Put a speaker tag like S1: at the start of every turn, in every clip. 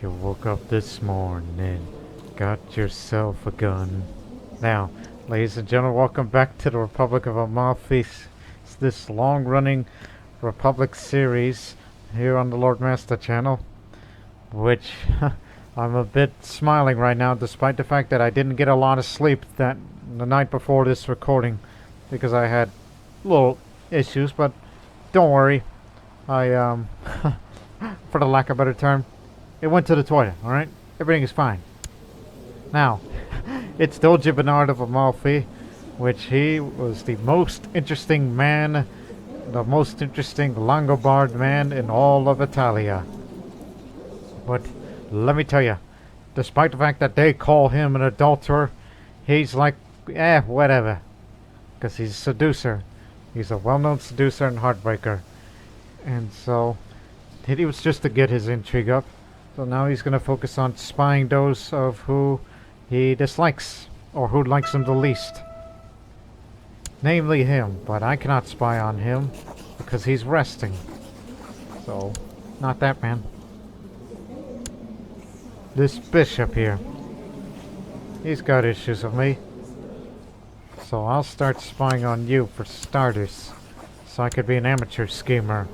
S1: You woke up this morning, got yourself a gun. Now, ladies and gentlemen, welcome back to the Republic of Amalfi. It's this long-running Republic series here on the Lord Master channel, which I'm a bit smiling right now, despite the fact that I didn't get a lot of sleep the night before this recording, because I had little issues. But don't worry, I for the lack of a better term, it went to the toilet. All right, everything is fine. Now, it's Doge Bernard of Amalfi, which he was the most interesting man, the most interesting Langobard man in all of Italia. But let me tell you, despite the fact that they call him an adulterer, he's like, whatever. Because he's a seducer. He's a well-known seducer and heartbreaker. And so, he was just to get his intrigue up. So now he's going to focus on spying those of who he dislikes, or who likes him the least. Namely him, but I cannot spy on him, because he's resting. So, not that man. This bishop here, he's got issues with me. So I'll start spying on you for starters, so I could be an amateur schemer.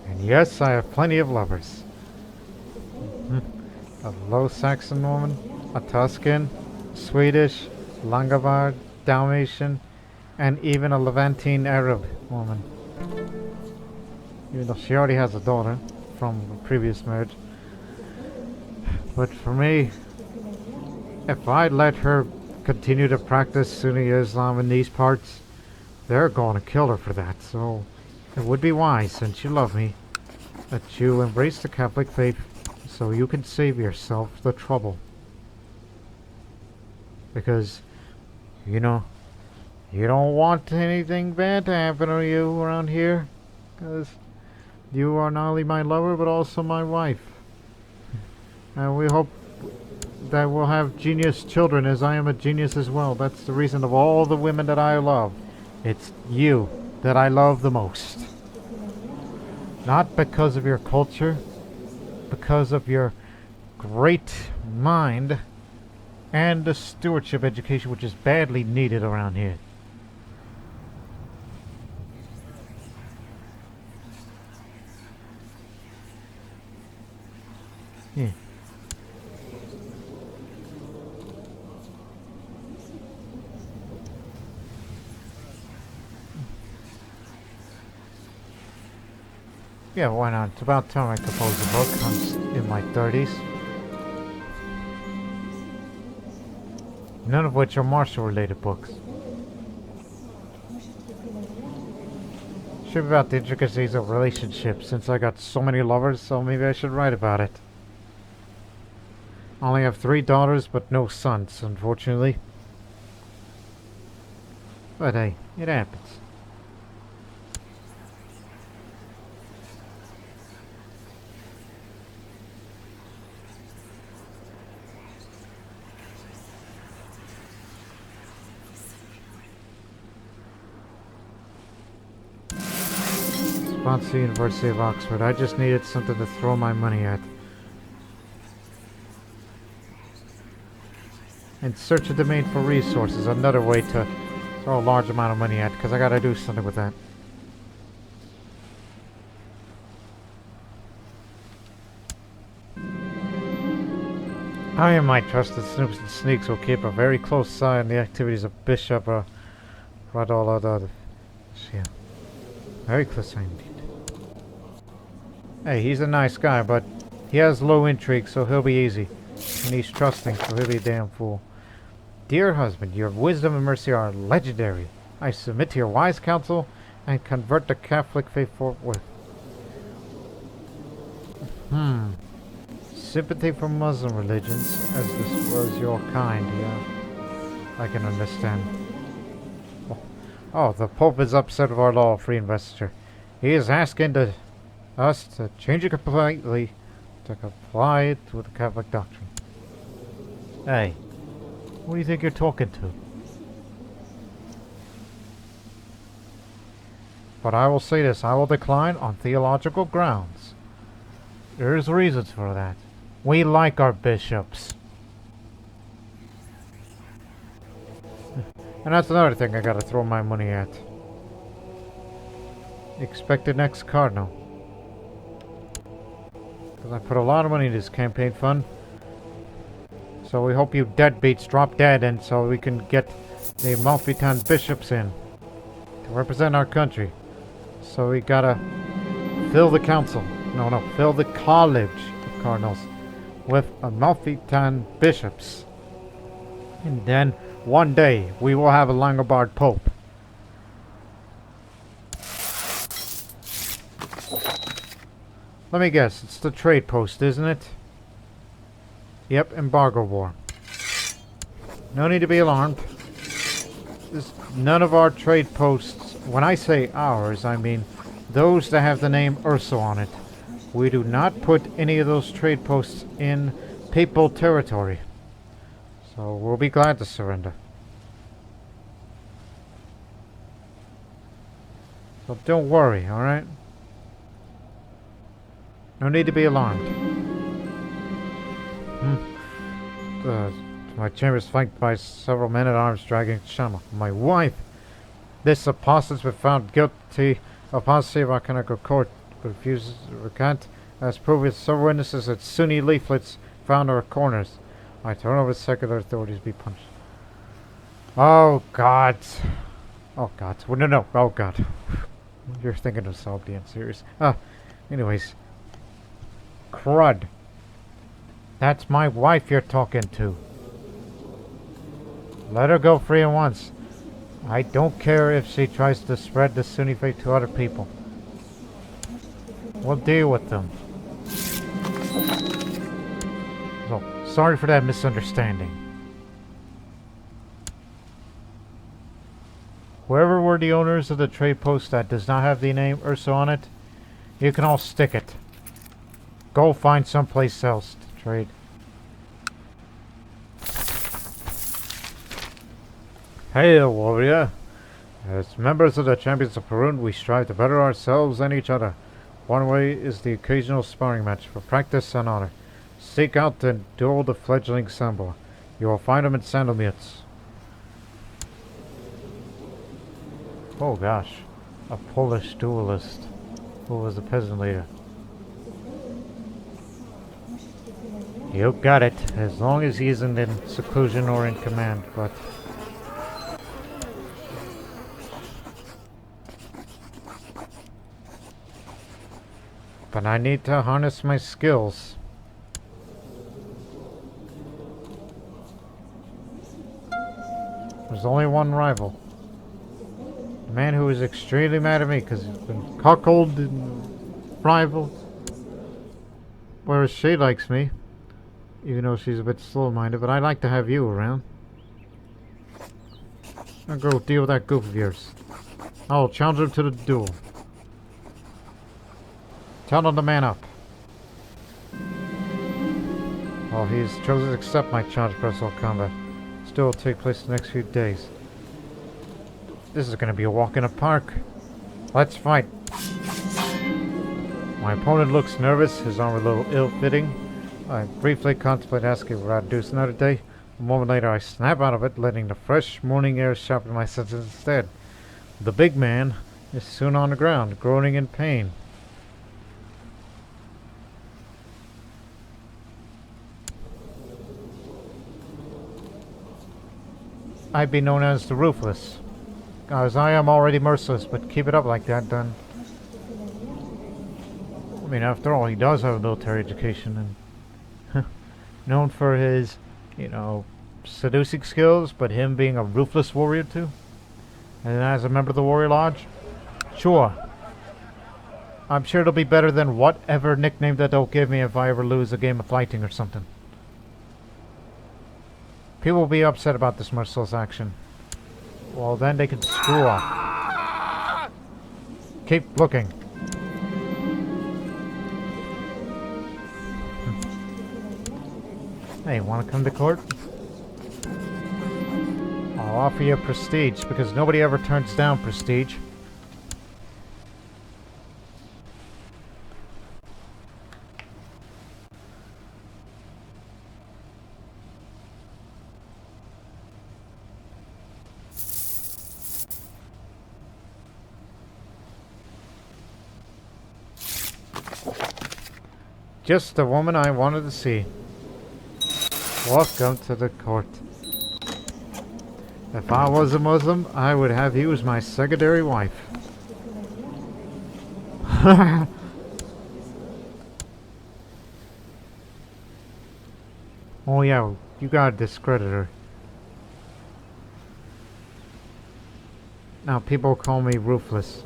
S1: And yes, I have plenty of lovers. A low Saxon woman, a Tuscan, Swedish, Langobard, Dalmatian, and even a Levantine Arab woman. Even though she already has a daughter from a previous marriage. But for me, if I let her continue to practice Sunni Islam in these parts, they're going to kill her for that. So it would be wise, since you love me, that you embrace the Catholic faith so you can save yourself the trouble. Because, you know, you don't want anything bad to happen to you around here. Because you are not only my lover, but also my wife. And we hope that we'll have genius children, as I am a genius as well. That's the reason of all the women that I love. It's you that I love the most. Not because of your culture, because of your great mind and the stewardship education, which is badly needed around here. Yeah. Yeah, why not? It's about time I compose a book. I'm in my 30s. None of which are martial-related books. Should be about the intricacies of relationships, since I got so many lovers, so maybe I should write about it. I only have 3 daughters, but no sons, unfortunately. But hey, it happens. Sponsor University of Oxford. I just needed something to throw my money at. And search a domain for resources. Another way to throw a large amount of money at, because I gotta do something with that. I and my trusted snoops and sneaks will keep a very close eye on the activities of Bishop Radolad. Yeah. Very close eye indeed. Hey, he's a nice guy, but he has low intrigue, so he'll be easy. And he's trusting, so he'll be a damn fool. Dear husband, your wisdom and mercy are legendary. I submit to your wise counsel and convert the Catholic faith forthwith. Sympathy for Muslim religions, as this was your kind, yeah. I can understand. Oh, the Pope is upset with our law of free investiture. He is asking us to change it completely to comply it with the Catholic doctrine. Hey, who do you think you're talking to? But I will say this, I will decline on theological grounds. There's reasons for that. We like our bishops. And that's another thing I gotta throw my money at. Expected next cardinal. Because I put a lot of money in this campaign fund. So we hope you deadbeats drop dead, and so we can get the Amalfitan bishops in to represent our country. So we gotta fill the council. No, fill the college of cardinals with Amalfitan bishops. And then one day we will have a Langobard Pope. Let me guess, it's the trade post, isn't it? Yep, embargo war. No need to be alarmed. None of our trade posts, when I say ours, I mean those that have the name Urso on it. We do not put any of those trade posts in papal territory. So we'll be glad to surrender. So don't worry, alright? No need to be alarmed. My chamber is flanked by several men-at-arms dragging Shama. My wife! This apostate has been found guilty of apostasy of our canonical court, but refuses to recant. As proved with several witnesses that Sunni leaflets found in our corners. I turn over secular authorities be punished. Oh God. Oh God. Well, no. Oh God. You're thinking of Salbian serious. Anyways. Crud. That's my wife you're talking to. Let her go free at once. I don't care if she tries to spread the Sunni faith to other people. We'll deal with them. So, sorry for that misunderstanding. Whoever were the owners of the trade post that does not have the name Urso on it, you can all stick it. Go find someplace else to trade. Hail, warrior! As members of the Champions of Perun, we strive to better ourselves and each other. One way is the occasional sparring match for practice and honor. Seek out and duel the fledgling Sambor. You will find him in Sandalmuts. Oh gosh, a Polish duelist who was a peasant leader. You got it, as long as he isn't in seclusion or in command, but... But I need to harness my skills. There's only one rival. A man who is extremely mad at me because he's been cuckolded and rival. Whereas she likes me. Even though she's a bit slow-minded, but I like to have you around. I'll go deal with that goof of yours. I'll challenge him to the duel. Tell him to man up. Well, he's chosen to accept my challenge personal combat. Still will take place in the next few days. This is going to be a walk in a park. Let's fight. My opponent looks nervous, his armor a little ill-fitting. I briefly contemplate asking what I'd do another day. A moment later I snap out of it, letting the fresh morning air sharpen my senses instead. The big man is soon on the ground, groaning in pain. I'd be known as the Ruthless, as I am already merciless, but keep it up like that, then. I mean, after all, he does have a military education, and known for his, seducing skills, but him being a ruthless warrior too. And as a member of the Warrior Lodge, sure. I'm sure it'll be better than whatever nickname that they'll give me if I ever lose a game of fighting or something. People will be upset about this merciless action. Well, then they can screw off. Keep looking. Hey, want to come to court? I'll offer you prestige, because nobody ever turns down prestige. Just the woman I wanted to see. Welcome to the court. If I was a Muslim, I would have you as my secondary wife. Oh yeah, you gotta discredit her. Now people call me ruthless.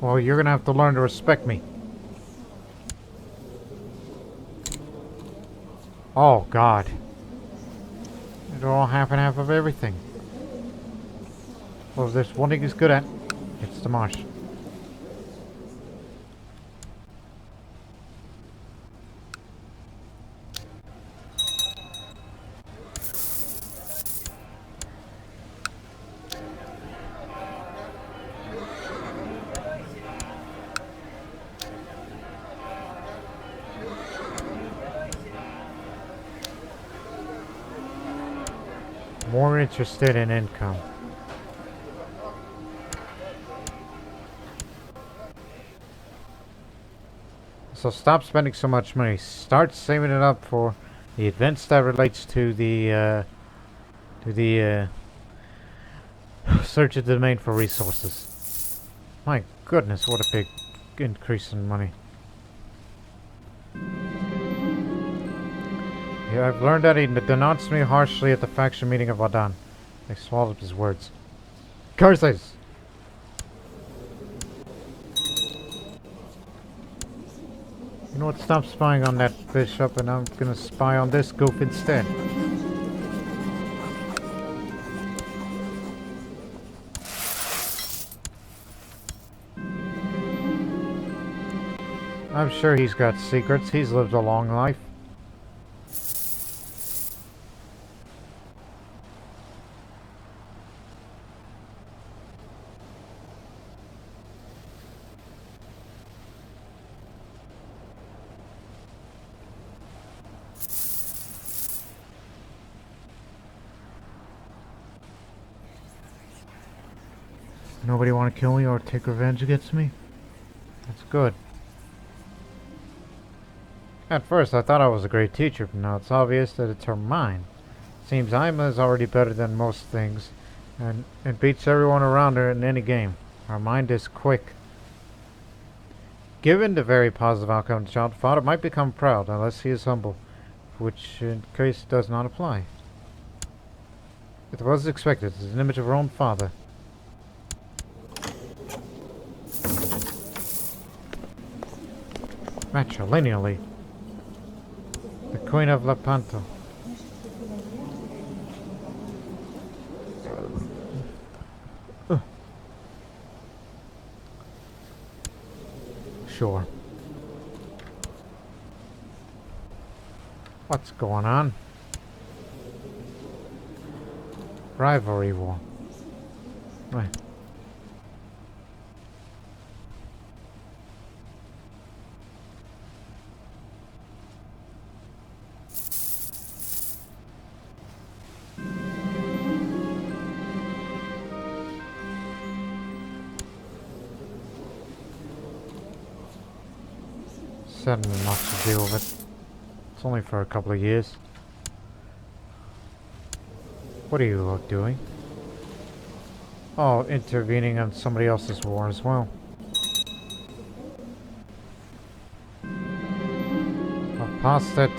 S1: Well, you're gonna have to learn to respect me. Oh God. It'll all half of everything. Well, if there's one thing he's good at, it's the marsh. More interested in income. So stop spending so much money. Start saving it up for the events that relates to the search of the domain for resources. My goodness, what a big increase in money. Yeah, I've learned that he denounced me harshly at the faction meeting of Adan. I swallowed his words. Curses! You know what? Stop spying on that bishop, and I'm gonna spy on this goof instead. I'm sure he's got secrets. He's lived a long life. Nobody want to kill me or take revenge against me? That's good. At first I thought I was a great teacher, but now it's obvious that it's her mind. Seems Ima is already better than most things, and beats everyone around her in any game. Her mind is quick. Given the very positive outcome of the child, father might become proud unless he is humble, which in case does not apply. It was expected, as an image of her own father. Matrilineally. The Queen of Lepanto. Sure. What's going on? Rivalry War. Right. Certainly not to deal with it. It's only for a couple of years. What are you doing? Oh, intervening on somebody else's war as well. I'll pass it.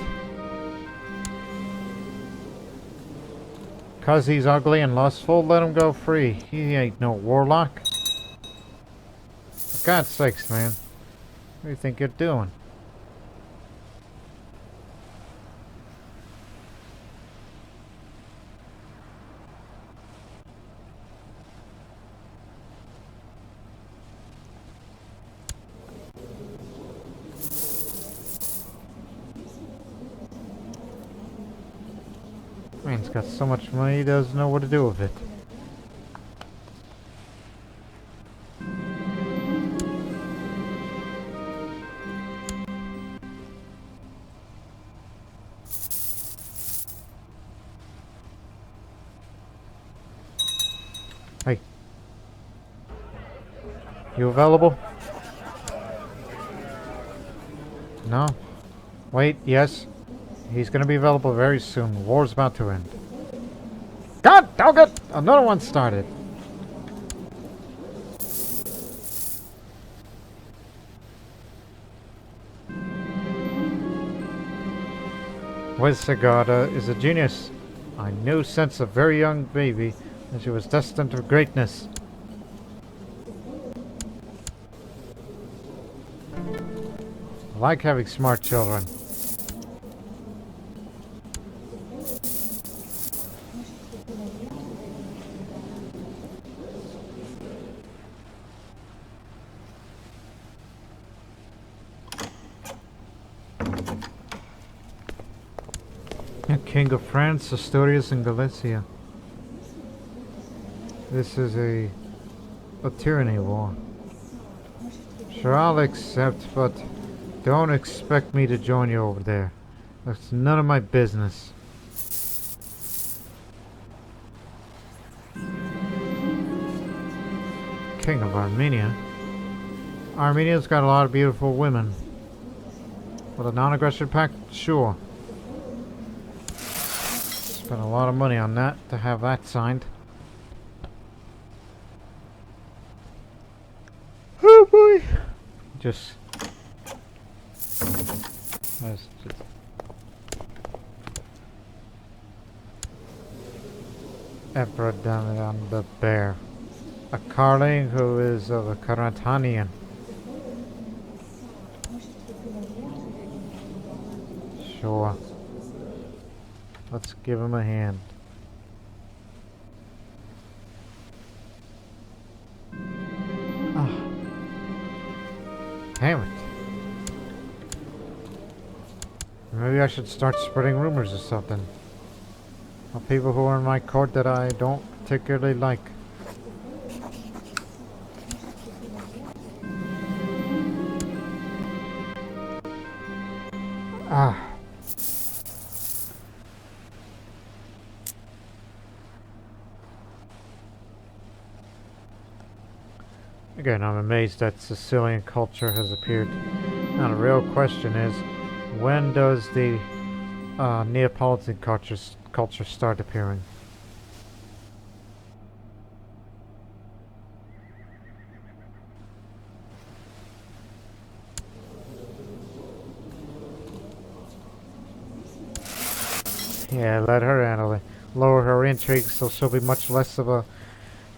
S1: 'Cause he's ugly and lustful, let him go free. He ain't no warlock. For God's sakes, man. What do you think you're doing? Man's got so much money he doesn't know what to do with it. Hey. You available? No? Wait, yes. He's gonna be available very soon. War's about to end. God, dog it! Another one started. Wizagada is a genius. I knew since a very young baby that she was destined for greatness. I like having smart children. King of France, Asturias, and Galicia. This is a tyranny war. Sure, I'll accept, but don't expect me to join you over there. That's none of my business. King of Armenia? Armenia's got a lot of beautiful women. With a non-aggression pact? Sure. Spent a lot of money on that to have that signed. Oh boy! Just Emperor Bernardiad the Bear. A Carling who is of a Karatanian. Sure. Let's give him a hand. Ah. Damn it. Maybe I should start spreading rumors or something. Of people who are in my court that I don't particularly like. Ah. Again, I'm amazed that Sicilian culture has appeared. Now the real question is, when does the Neapolitan culture start appearing? Yeah, let her handle it. Lower her intrigue so she'll be much less of a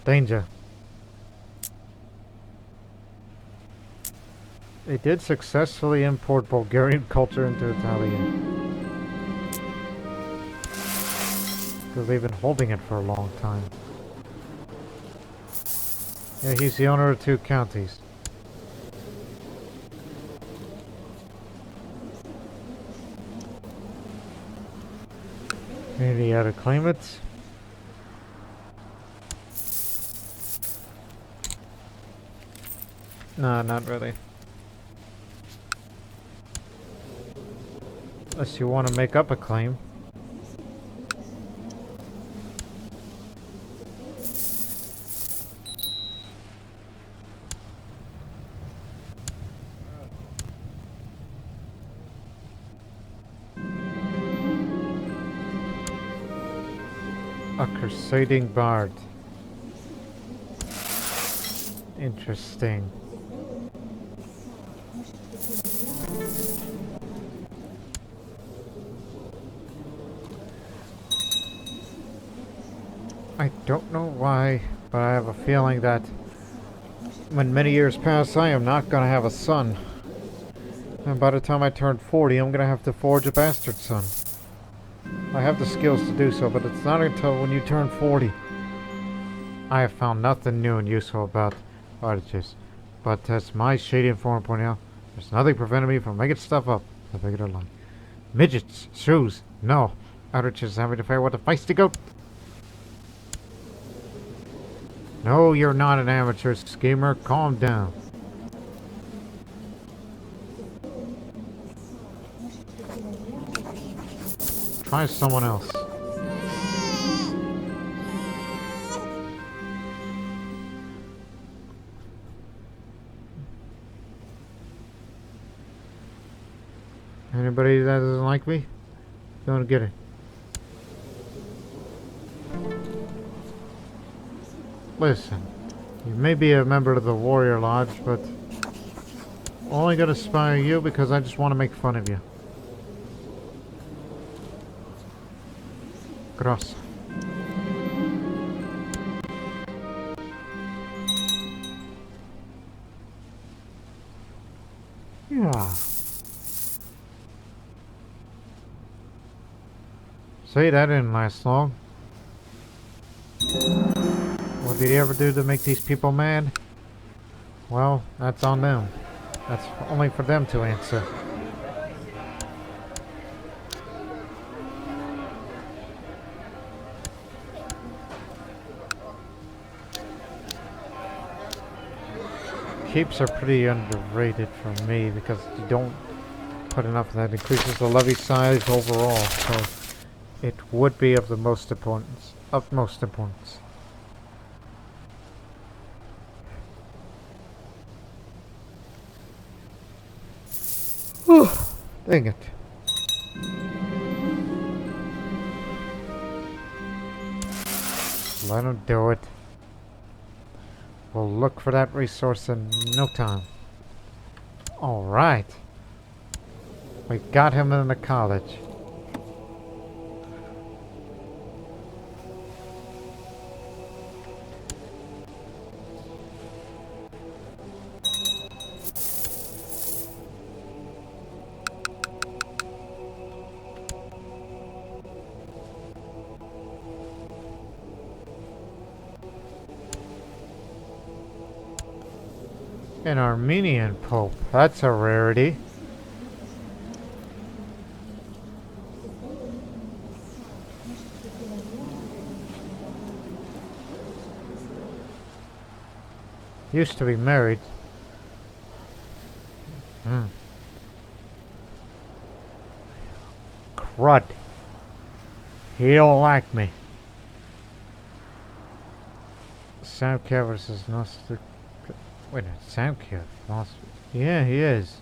S1: danger. They did successfully import Bulgarian culture into Italian. Because they've been holding it for a long time. Yeah, he's the owner of 2 counties. Any other claimants? No, not really. Unless you want to make up a claim. A crusading bard. Interesting. I don't know why, but I have a feeling that when many years pass, I am not going to have a son. And by the time I turn 40, I'm going to have to forge a bastard son. I have the skills to do so, but it's not until when you turn 40. I have found nothing new and useful about artichokes, but as my shady informant pointed out, there's nothing preventing me from making stuff up. The bigger the line. Midgets, shoes, no. Artichokes having to fare with a feisty goat. No, you're not an amateur schemer. Calm down. Try someone else. Anybody that doesn't like me, don't get it. Listen, you may be a member of the Warrior Lodge, but I'm only gonna spy you because I just want to make fun of you. Gross. Yeah. See, that didn't last long. What did he ever do to make these people mad? Well, that's on them. That's only for them to answer. Keeps are pretty underrated for me because you don't put enough of that. Increases the levy size overall, so it would be of the most importance. Utmost importance. Whew, dang it. Let him do it. We'll look for that resource in no time. Alright. We got him in the college. An Armenian Pope. That's a rarity. Used to be married. Crud. He don't like me. Soundcare versus Nostra. Wait a minute, Soundcare. Yeah, he is.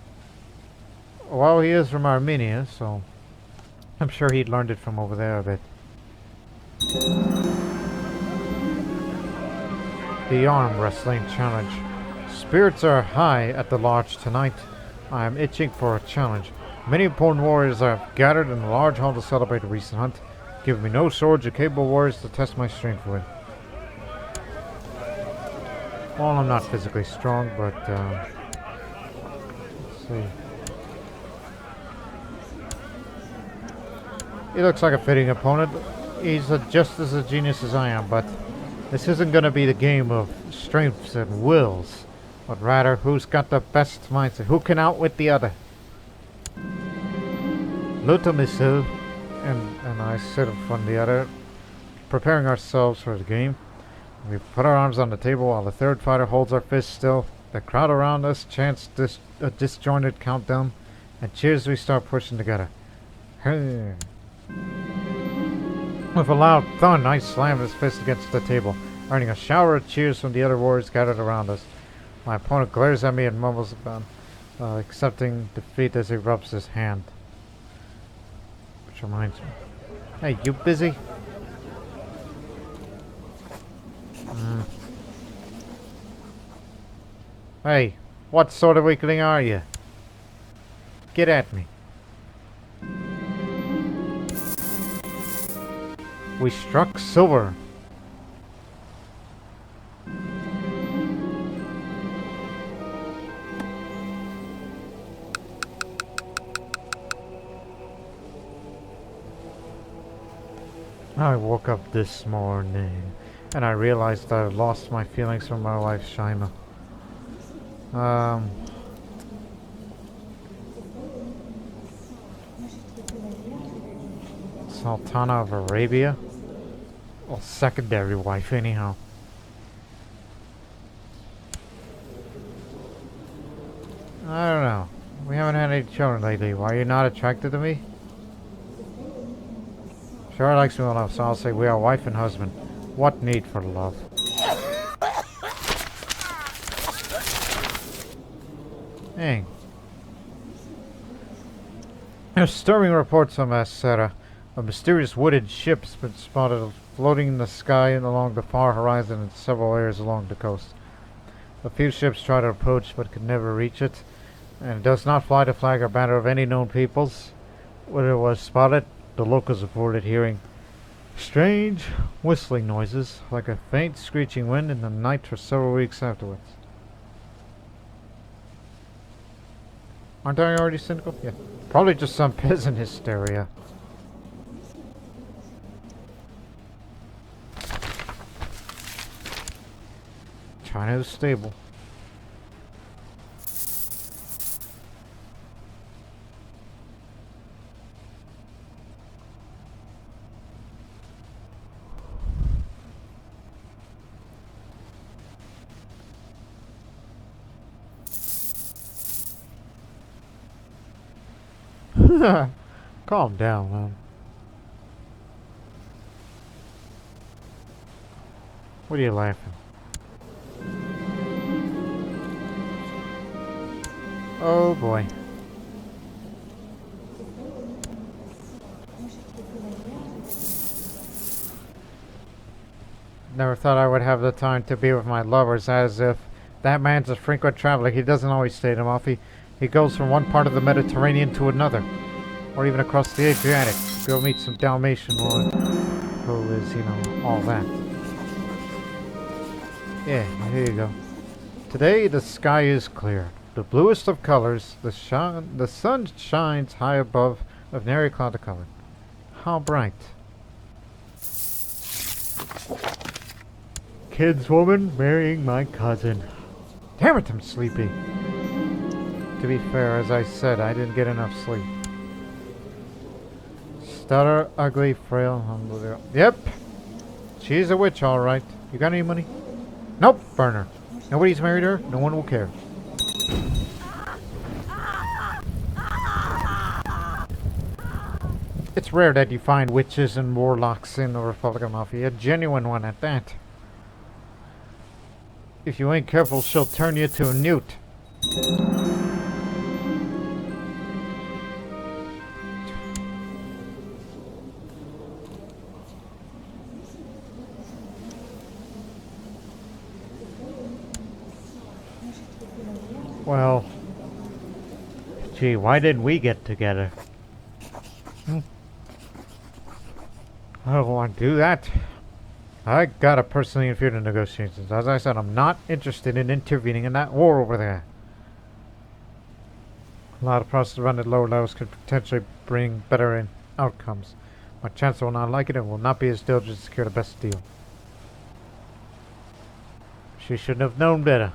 S1: Well, he is from Armenia, so I'm sure he'd learned it from over there a bit. The arm wrestling challenge. Spirits are high at the lodge tonight. I am itching for a challenge. Many important warriors have gathered in a large hall to celebrate a recent hunt. Give me no swords or capable warriors to test my strength with. Well, I'm not physically strong, but let's see. He looks like a fitting opponent. He's just as a genius as I am, but this isn't going to be the game of strengths and wills, but rather who's got the best mindset, who can outwit the other. Luta Misil and I sit in front of the other, preparing ourselves for the game. We put our arms on the table while the third fighter holds our fists still. The crowd around us chants a disjointed countdown and cheers as we start pushing together. With a loud thud, I slammed his fist against the table, earning a shower of cheers from the other warriors gathered around us. My opponent glares at me and mumbles about accepting defeat as he rubs his hand. Which reminds me. Hey, you busy? Hey, what sort of weakling are you? Get at me. We struck silver. I woke up this morning and I realized I lost my feelings for my wife Shaima. Sultana of Arabia? Well, secondary wife anyhow. I don't know. We haven't had any children lately. Why are you not attracted to me? Sure likes me well enough, so I'll say we are wife and husband. What need for love? Dang. There's stirring reports on Masera. A mysterious wooded ship's been spotted floating in the sky and along the far horizon in several areas along the coast. A few ships try to approach but could never reach it, and it does not fly the flag or banner of any known peoples. When it was spotted, the locals reported hearing strange whistling noises, like a faint screeching wind in the night for several weeks afterwards. Aren't I already cynical? Yeah. Probably just some peasant hysteria. China is stable. Calm down, man. What are you laughing? Oh boy. Never thought I would have the time to be with my lovers, as if that man's a frequent traveler. He doesn't always stay in Amalfi. He goes from one part of the Mediterranean to another, or even across the Adriatic. Go meet some Dalmatian woman who is, all that. Yeah, here you go. Today the sky is clear, the bluest of colors. The sun shines high above of nary cloud of color. How bright. Kinswoman marrying my cousin. Damn it, I'm sleepy. To be fair, as I said, I didn't get enough sleep. Stutter, ugly, frail. Yep. She's a witch, all right. You got any money? Nope, burn her. Nobody's married her. No one will care. It's rare that you find witches and warlocks in the Republic of Amalfi. A genuine one at that. If you ain't careful, she'll turn you to a newt. Well, gee, why didn't we get together? I don't want to do that. I gotta personally interfere in negotiations. As I said, I'm not interested in intervening in that war over there. A lot of process around at lower levels could potentially bring better outcomes. My chancellor will not like it and will not be as diligent to secure the best deal. She shouldn't have known better.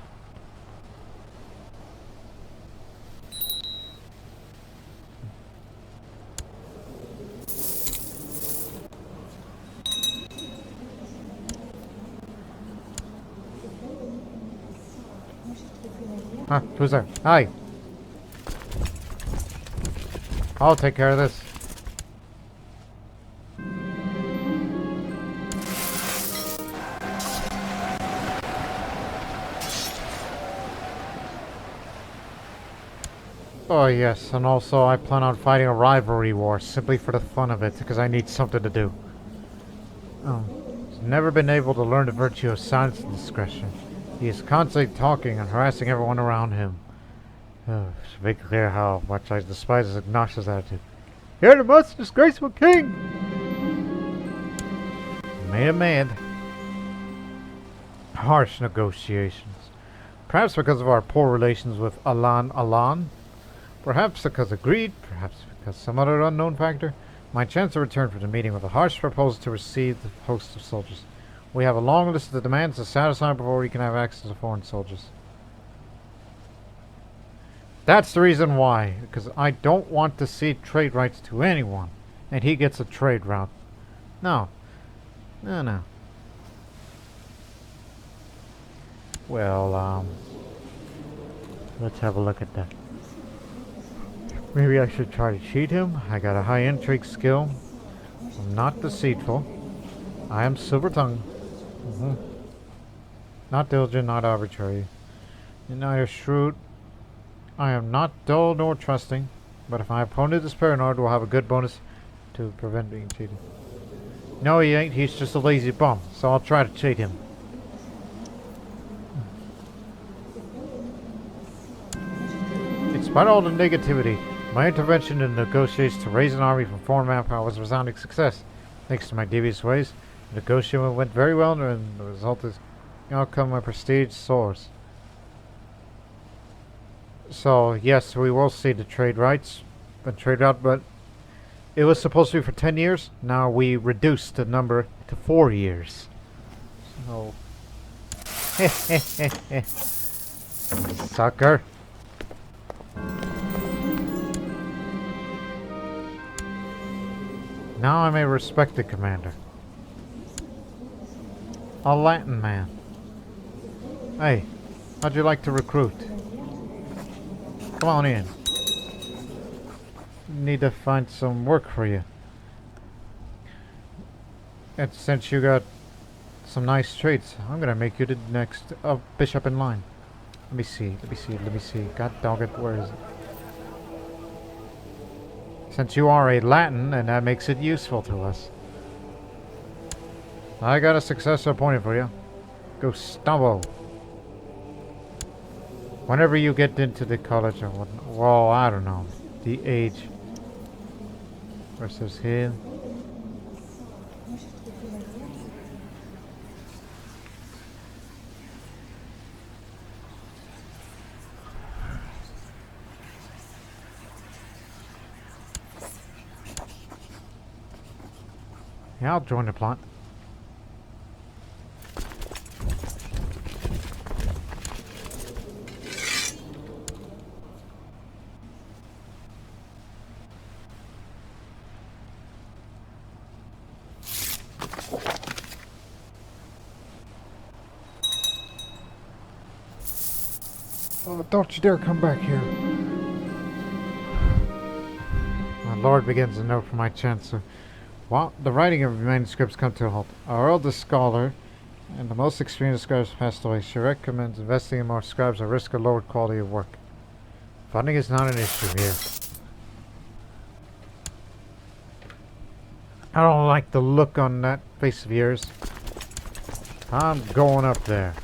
S1: Huh, who's there? Hi. I'll take care of this. Oh yes, and also I plan on fighting a rivalry war simply for the fun of it, because I need something to do. Oh, he's never been able to learn the virtue of silence and discretion. He is constantly talking and harassing everyone around him. Oh, it's very clear how much I despise his obnoxious attitude. You're the most disgraceful king! Made him mad. Harsh negotiations. Perhaps because of our poor relations with Alan. Perhaps because of greed. Perhaps because some other unknown factor. My chancellor returned from the meeting with a harsh proposal to receive the host of soldiers. We have a long list of demands to satisfy before we can have access to foreign soldiers. That's the reason why. Because I don't want to cede trade rights to anyone. And he gets a trade route. No. No. Well, let's have a look at that. Maybe I should try to cheat him. I got a high intrigue skill. I'm not deceitful. I am silver-tongued. Not diligent, not arbitrary. And neither shrewd. I am not dull nor trusting. But if my opponent is paranoid, we'll have a good bonus to prevent being cheated. No, he ain't. He's just a lazy bum. So I'll try to cheat him. In spite of all the negativity, my intervention in negotiations to raise an army from foreign manpower was a resounding success. Thanks to my devious ways, the negotiation went very well, and the result is the outcome my prestige soars. So, yes, we will see the trade rights and trade out, but it was supposed to be for 10 years. Now we reduced the number to 4 years. So, sucker. Now I'm a respected commander. A Latin man. Hey, how'd you like to recruit? Come on in. Need to find some work for you. And since you got some nice traits, I'm gonna make you the next bishop in line. Let me see. God dog it, where is it? Since you are a Latin, and that makes it useful to us. I got a successor appointed for you. Gustavo. Whenever you get into the college or whatnot, well, I don't know. The age versus him. Yeah, I'll join the plot. Oh, don't you dare come back here. My lord begins a note from my chancellor. While the writing of manuscripts come to a halt, our oldest scholar and the most experienced scribes passed away. She recommends investing in more scribes at risk of lower quality of work. Funding is not an issue here. I don't like the look on that face of yours. I'm going up there.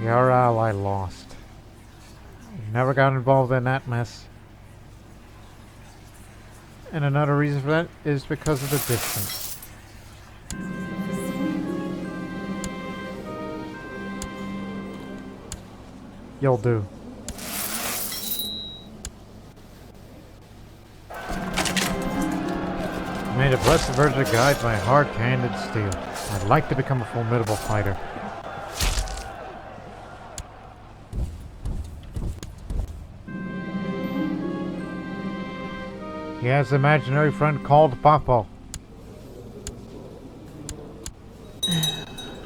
S1: Your ally lost. You never got involved in that mess. And another reason for that is because of the distance. You'll do. May the Blessed Virgin guide my hard-handed steel. I'd like to become a formidable fighter. He has an imaginary friend called Papo.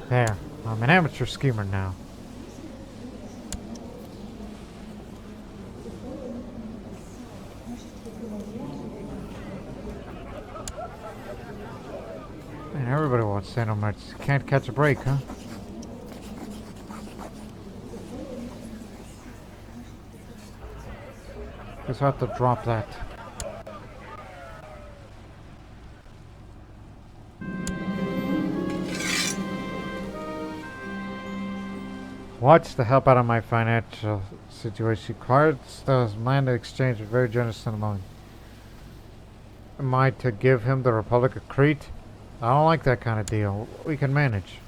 S1: There, I'm an amateur schemer now. Man, everybody wants settlements. Can't catch a break, huh? Just have to drop that. Watch the help out of my financial situation. Cards does land exchange is very generous and among. Am I to give him the Republic of Crete? I don't like that kind of deal. We can manage.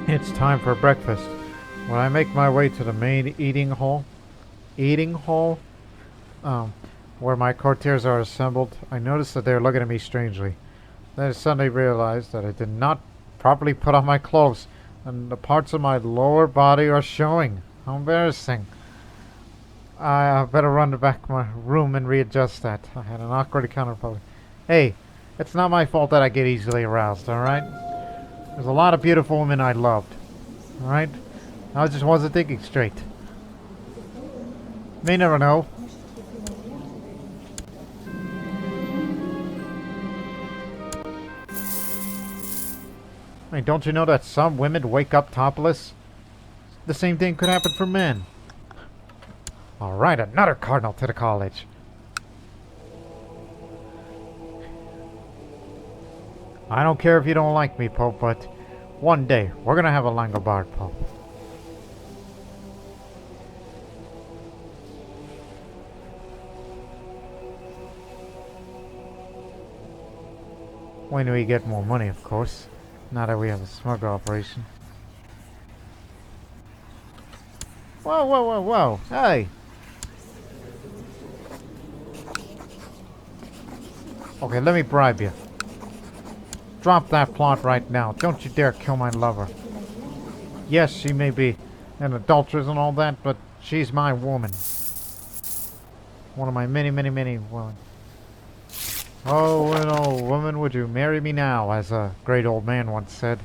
S1: It's time for breakfast. When I make my way to the main eating hall, where my courtiers are assembled, I notice that they are looking at me strangely. Then I suddenly realize that I did not properly put on my clothes, and the parts of my lower body are showing. How embarrassing. I better run to back my room and readjust that. I had an awkward encounter probably. Hey, it's not my fault that I get easily aroused, alright? There's a lot of beautiful women I loved. Alright? I just wasn't thinking straight. May never know. I mean, don't you know that some women wake up topless? The same thing could happen for men. Alright, another cardinal to the college. I don't care if you don't like me, Pope, but one day we're gonna have a Langobard, Pope. When we get more money, of course. Now that we have a smuggle operation. Whoa, whoa, whoa, whoa. Hey! Okay, let me bribe you. Drop that plot right now. Don't you dare kill my lover. Yes, she may be an adulteress and all that, but she's my woman. One of my many, many, many women. Oh, an old woman, would you marry me now, as a great old man once said.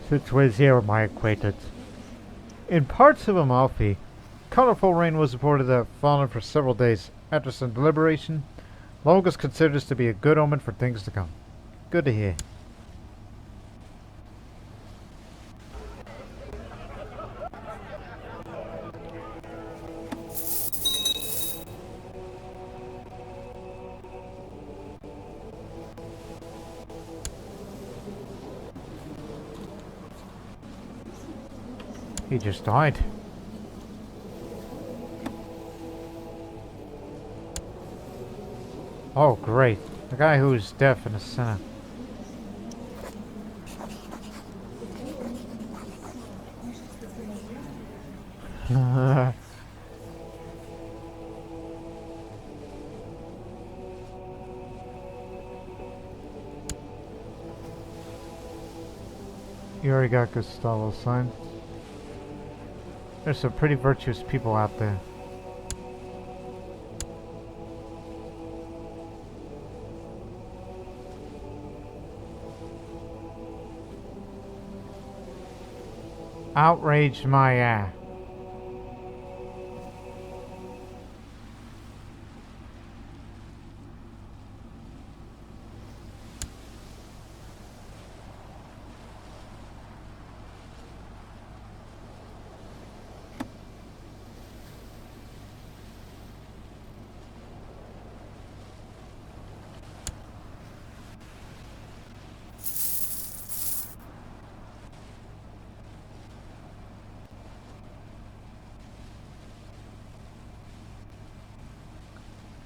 S1: Since we're here, my acquaintance. In parts of Amalfi, colorful rain was reported to have fallen for several days. After some deliberation, Logos considers to be a good omen for things to come. Good to hear. He just died. Oh, great. The guy who's deaf in the center. You already got Gustavo's sign. There's some pretty virtuous people out there. Outraged my ass.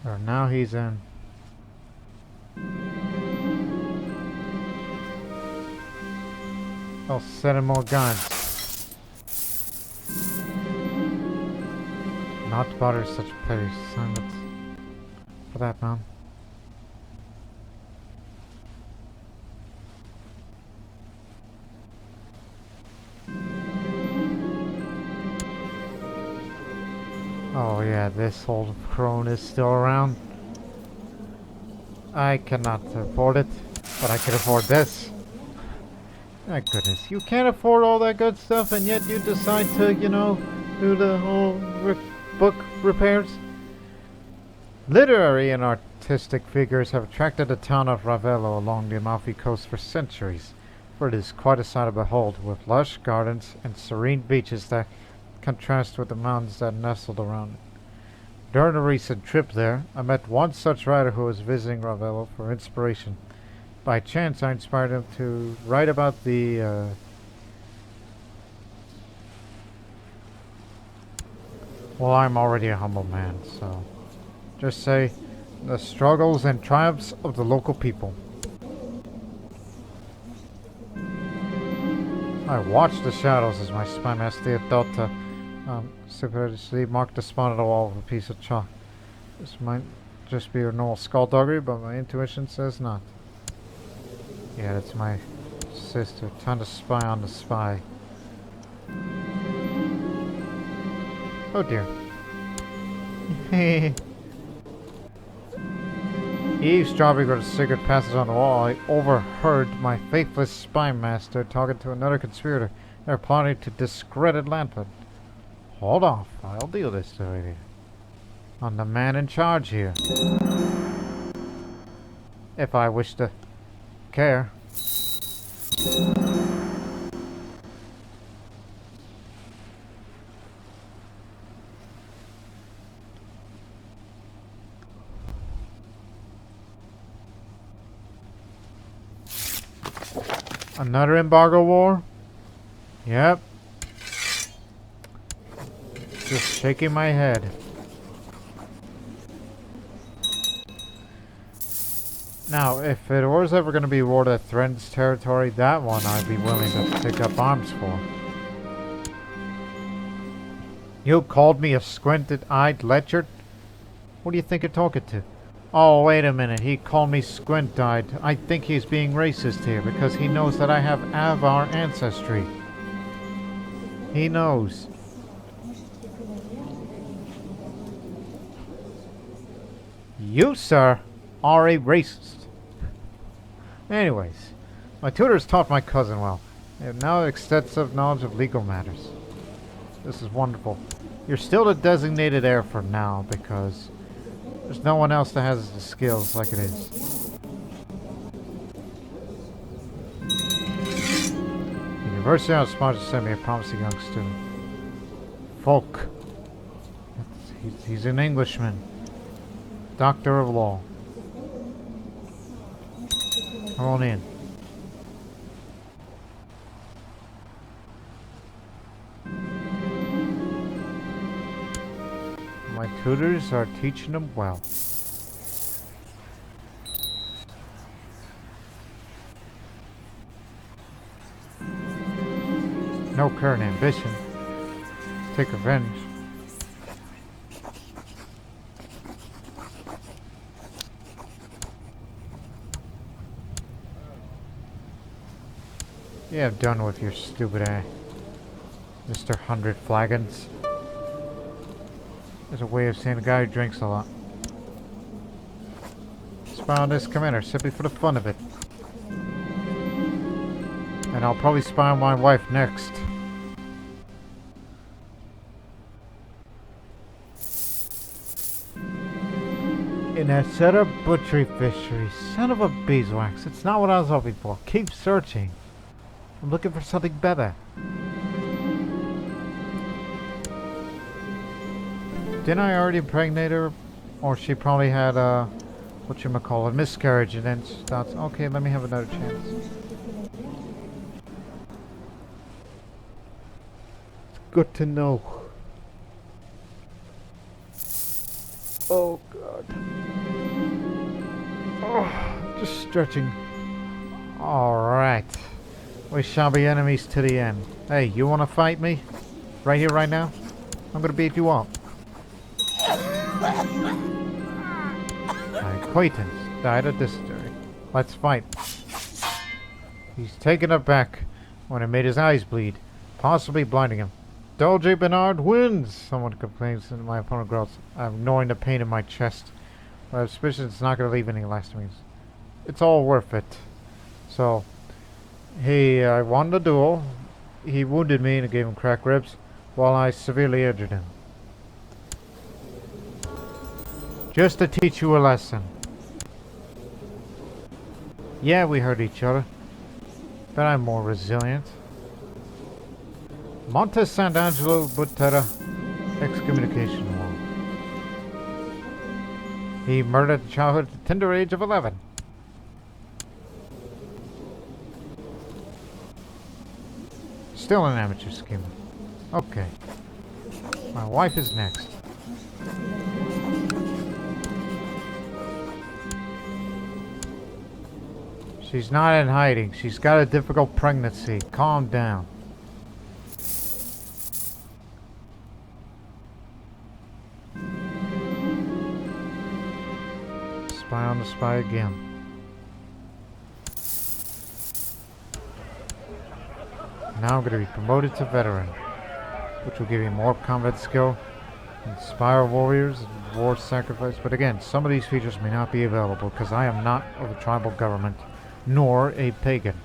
S1: Oh, now he's in. I'll set him more guns. Not to bother such petty silence. For that, man. Oh yeah, this old crone is still around. I cannot afford it, but I can afford this. My goodness, you can't afford all that good stuff and yet you decide to, you know, do the whole book repairs? Literary and artistic figures have attracted the town of Ravello along the Amalfi coast for centuries, for it is quite a sight to behold, with lush gardens and serene beaches that contrast with the mountains that nestled around it. During a recent trip there, I met one such writer who was visiting Ravello for inspiration. By chance, I inspired him to write about the well, I'm already a humble man, so just say the struggles and triumphs of the local people. I watch the shadows as my spy master thought to superbly mark the spot on the wall with a piece of chalk. This might just be a normal skullduggery, but my intuition says not. Yeah, that's my sister trying to spy on the spy. Oh dear. Eavesdropping with a secret passage on the wall, I overheard my faithless spy master talking to another conspirator. They're plotting to discredit Lampard. Hold off, I'll deal this to you. I'm the man in charge here. If I wish to care. Another embargo war? Yep. Just shaking my head. Now, if it was ever going to be a war that threatens territory, that one I'd be willing to take up arms for. You called me a squinted-eyed lecher? What do you think you're talking to? Oh, wait a minute. He called me squint-eyed. I think he's being racist here because he knows that I have Avar ancestry. He knows. You, sir, are a racist. Anyways, my tutors taught my cousin well. They have now extensive knowledge of legal matters. This is wonderful. You're still the designated heir for now because there's no one else that has the skills like it is. The University of Sparta sent me a promising young student. Folk. He's an Englishman. Doctor of Law. Come on in. My tutors are teaching them well. No current ambition. Take revenge. Yeah, I'm done with your stupid Mr. 100 Flagons. There's a way of saying a guy who drinks a lot. Spy on this commander simply for the fun of it. And I'll probably spy on my wife next. In that set of butchery fishery, son of a beeswax. It's not what I was hoping for. Keep searching. I'm looking for something better. Didn't I already impregnate her? Or she probably had a, whatchamacallit, miscarriage and then starts, okay, let me have another chance. It's good to know. Oh God. Oh, just stretching. Alright. We shall be enemies to the end. Hey, you wanna fight me? Right here, right now? I'm gonna beat you up. My acquaintance died of dysentery. Let's fight. He's taken it back when it made his eyes bleed, possibly blinding him. Doge Bernard wins! Someone complains and my opponent growls. I'm ignoring the pain in my chest. But I have suspicion it's not going to leave any lasting. It's all worth it. So, I won the duel. He wounded me and gave him cracked ribs, while I severely injured him. Just to teach you a lesson. Yeah, we hurt each other, but I'm more resilient. Monte Sant'Angelo Butera excommunication law. He murdered a childhood at the tender age of 11. Still an amateur schemer. Okay. My wife is next. She's not in hiding. She's got a difficult pregnancy. Calm down. spy on the spy again. Now I'm going to be promoted to veteran, which will give me more combat skill, inspire warriors, and war sacrifice. But again, some of these features may not be available because I am not of a tribal government, nor a pagan.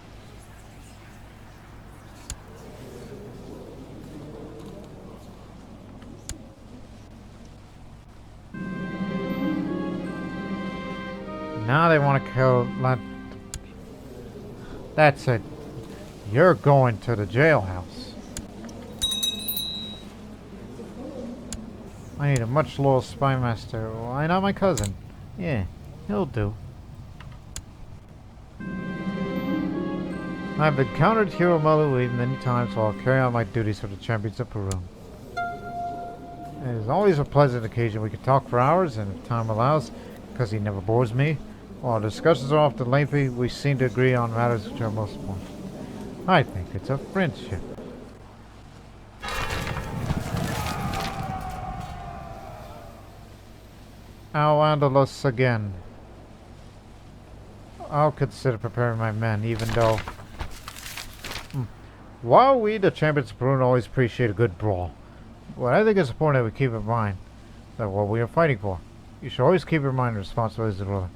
S1: Now they want to kill... That's it. You're going to the jailhouse. I need a much loyal spy master. Why not my cousin? Yeah, he'll do. I've encountered Hero Malouid many times while I carry out my duties for the champions of Peru. It is always a pleasant occasion. We can talk for hours, and if time allows, because he never bores me. While our discussions are often lengthy, we seem to agree on matters which are most important. I think it's a friendship. Al-Andalus again. I'll consider preparing my men, even though... While we, the champions of Peru, always appreciate a good brawl, what I think is important that we keep in mind that what we are fighting for. You should always keep in mind the responsibilities of the ruler.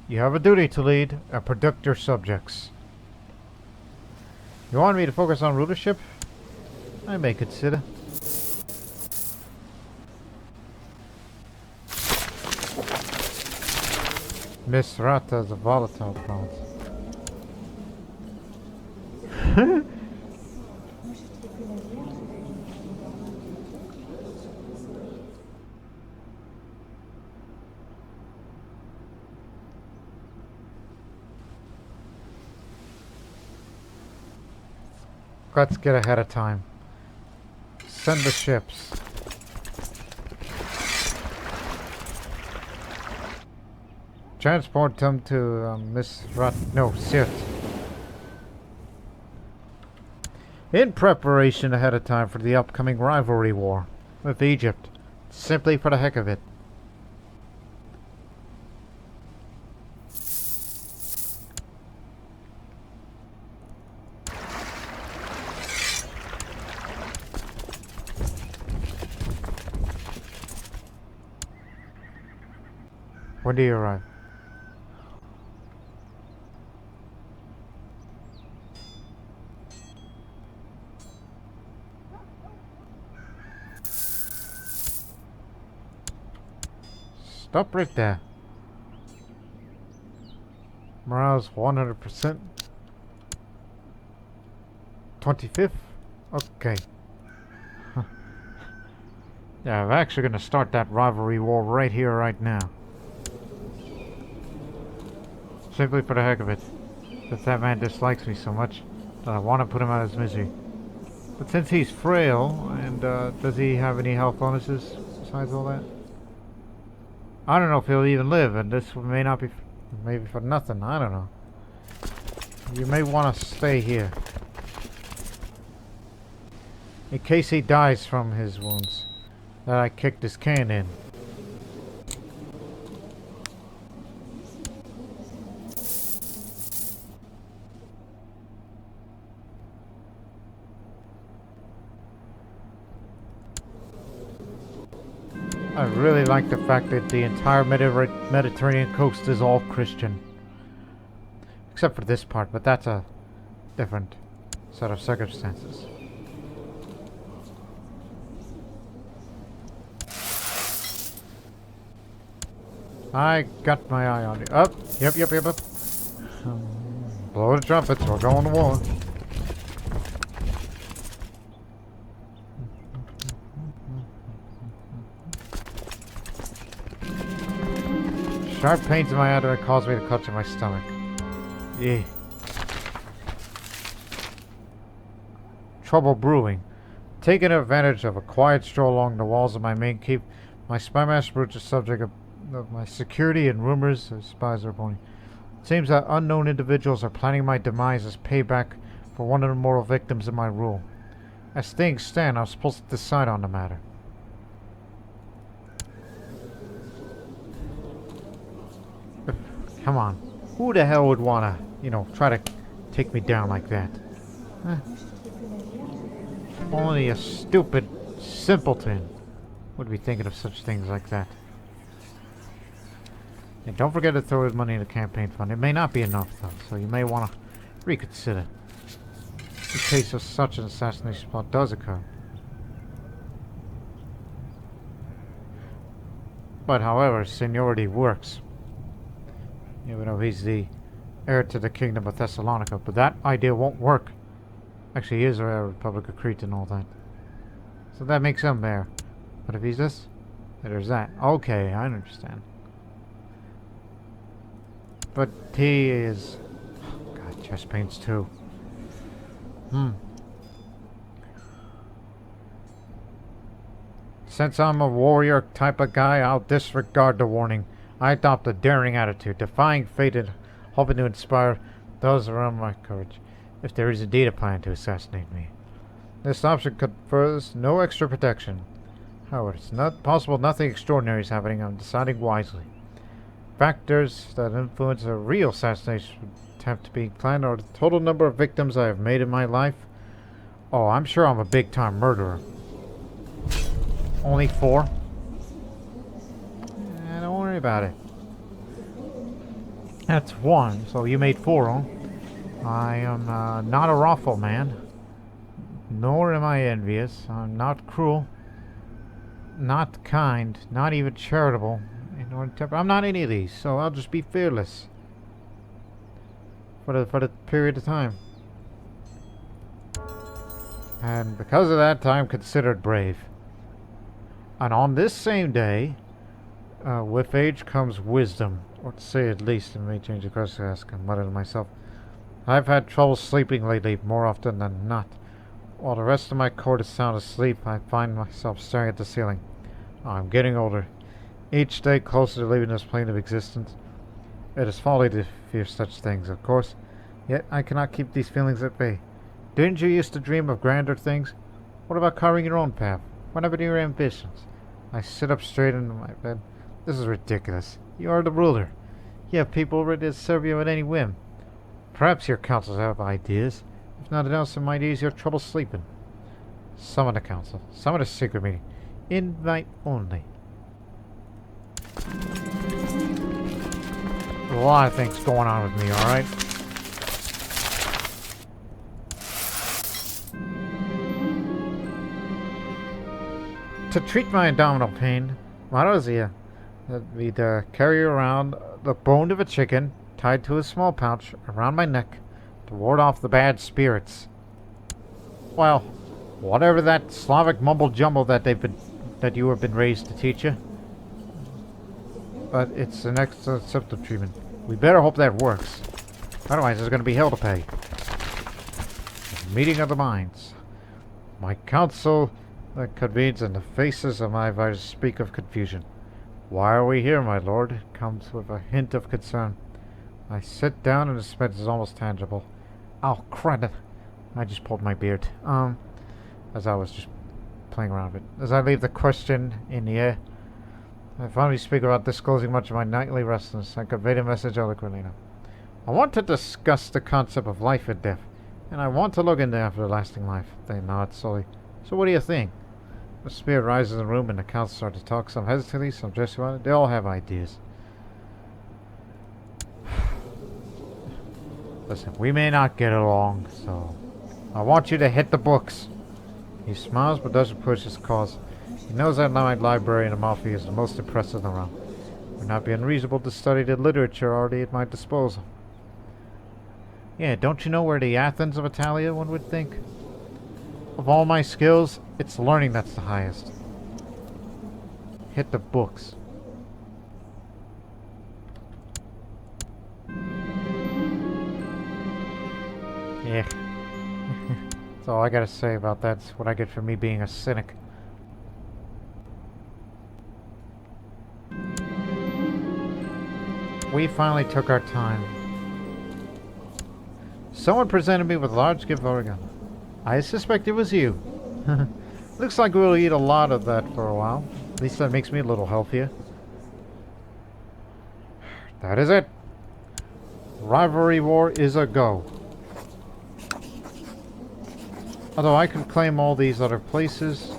S1: You have a duty to lead and protect your subjects. You want me to focus on rulership? I may consider. Misrata is a volatile province. Let's get ahead of time. Send the ships. Transport them to Sirt. In preparation ahead of time for the upcoming rivalry war with Egypt. Simply for the heck of it. When do you arrive? Stop right there. Morale's 100%. 25th? Okay. Huh. Yeah, I'm actually going to start that rivalry war right here, right now. Simply for the heck of it. That that man dislikes me so much that I want to put him out of his misery. But since he's frail, and does he have any health bonuses besides all that? I don't know if he'll even live, and this may not be, maybe for nothing, I don't know. You may want to stay here. In case he dies from his wounds that I kicked his can in. I really like the fact that the entire Mediterranean coast is all Christian. Except for this part, but that's a different set of circumstances. I got my eye on you. Up! Yep. Blow the trumpets, we're going to war. Sharp pains in my abdomen cause me to clutch at my stomach. Yeah. Trouble brewing. Taking advantage of a quiet stroll along the walls of my main keep, my spy master brute is subject of my security and rumors of spies are pony. It seems that unknown individuals are planning my demise as payback for one of the mortal victims of my rule. As things stand, I'm supposed to decide on the matter. Come on. Who the hell would wanna, try to take me down like that? Huh? Only a stupid simpleton would be thinking of such things like that. And don't forget to throw his money in the campaign fund. It may not be enough, though, so you may want to reconsider in case of such an assassination plot does occur. But however, seniority works. Even though he's the heir to the kingdom of Thessalonica, but that idea won't work. Actually, he is the heir of the Republic of Crete and all that. So that makes him heir. But if he's this, there's that. Okay, I understand. But he is... Oh, God, chest pains too. Since I'm a warrior type of guy, I'll disregard the warning. I adopt a daring attitude, defying fate and hoping to inspire those around my courage, if there is indeed a plan to assassinate me. This option confers no extra protection. However, it's not possible nothing extraordinary is happening. I'm deciding wisely. Factors that influence a real assassination attempt to be planned are the total number of victims I have made in my life. Oh, I'm sure I'm a big-time murderer. Only 4? Don't worry about it. That's 1, so you made 4, huh? I am not a wrathful man. Nor am I envious. I'm not cruel. Not kind. Not even charitable. I'm not any of these, so I'll just be fearless. For the period of time. And because of that, I'm considered brave. And on this same day, with age comes wisdom. Or to say at least, it may change the question to ask. I muttered to myself. I've had trouble sleeping lately, more often than not. While the rest of my court is sound asleep, I find myself staring at the ceiling. I'm getting older. Each day closer to leaving this plane of existence. It is folly to fear such things, of course. Yet I cannot keep these feelings at bay. Didn't you used to dream of grander things? What about carving your own path? What happened to your ambitions? I sit up straight into my bed. This is ridiculous. You are the ruler. You have people ready to serve you at any whim. Perhaps your councils have ideas. If nothing else, it might ease your trouble sleeping. Summon the council. Summon a secret meeting. Invite only. There's a lot of things going on with me, alright? To treat my abdominal pain, Marazia we'd carry around the bone of a chicken tied to a small pouch around my neck to ward off the bad spirits. Well, whatever that Slavic mumble jumble that you have been raised to teach you. But it's an excellent symptom treatment. We better hope that works. Otherwise, there's going to be hell to pay. Meeting of the minds. My council convenes, and the faces of my advisors speak of confusion. Why are we here, my lord? It comes with a hint of concern. I sit down, and the suspense is almost tangible. Oh, crap. I just pulled my beard. As I was just playing around with it. As I leave the question in the air, I finally speak about disclosing much of my nightly restlessness. I convey the message eloquently now. I want to discuss the concept of life and death, and I want to look into everlasting life. They nod slowly. So what do you think? The spirit rises in the room, and the council start to talk. Some hesitantly, some gesticulating. They all have ideas. Listen, we may not get along, so I want you to hit the books. He smiles but doesn't push his cause. He knows that my library in Amalfi is the most impressive around. It would not be unreasonable to study the literature already at my disposal. Yeah, don't you know we're the Athens of Italia, one would think? Of all my skills, it's learning that's the highest. Hit the books. Yeah. That's all I gotta say about that. It's what I get for me being a cynic. We finally took our time. Someone presented me with a large gift organ. I suspect it was you. Looks like we'll eat a lot of that for a while. At least that makes me a little healthier. That is it. Rivalry War is a go. Although I can claim all these other places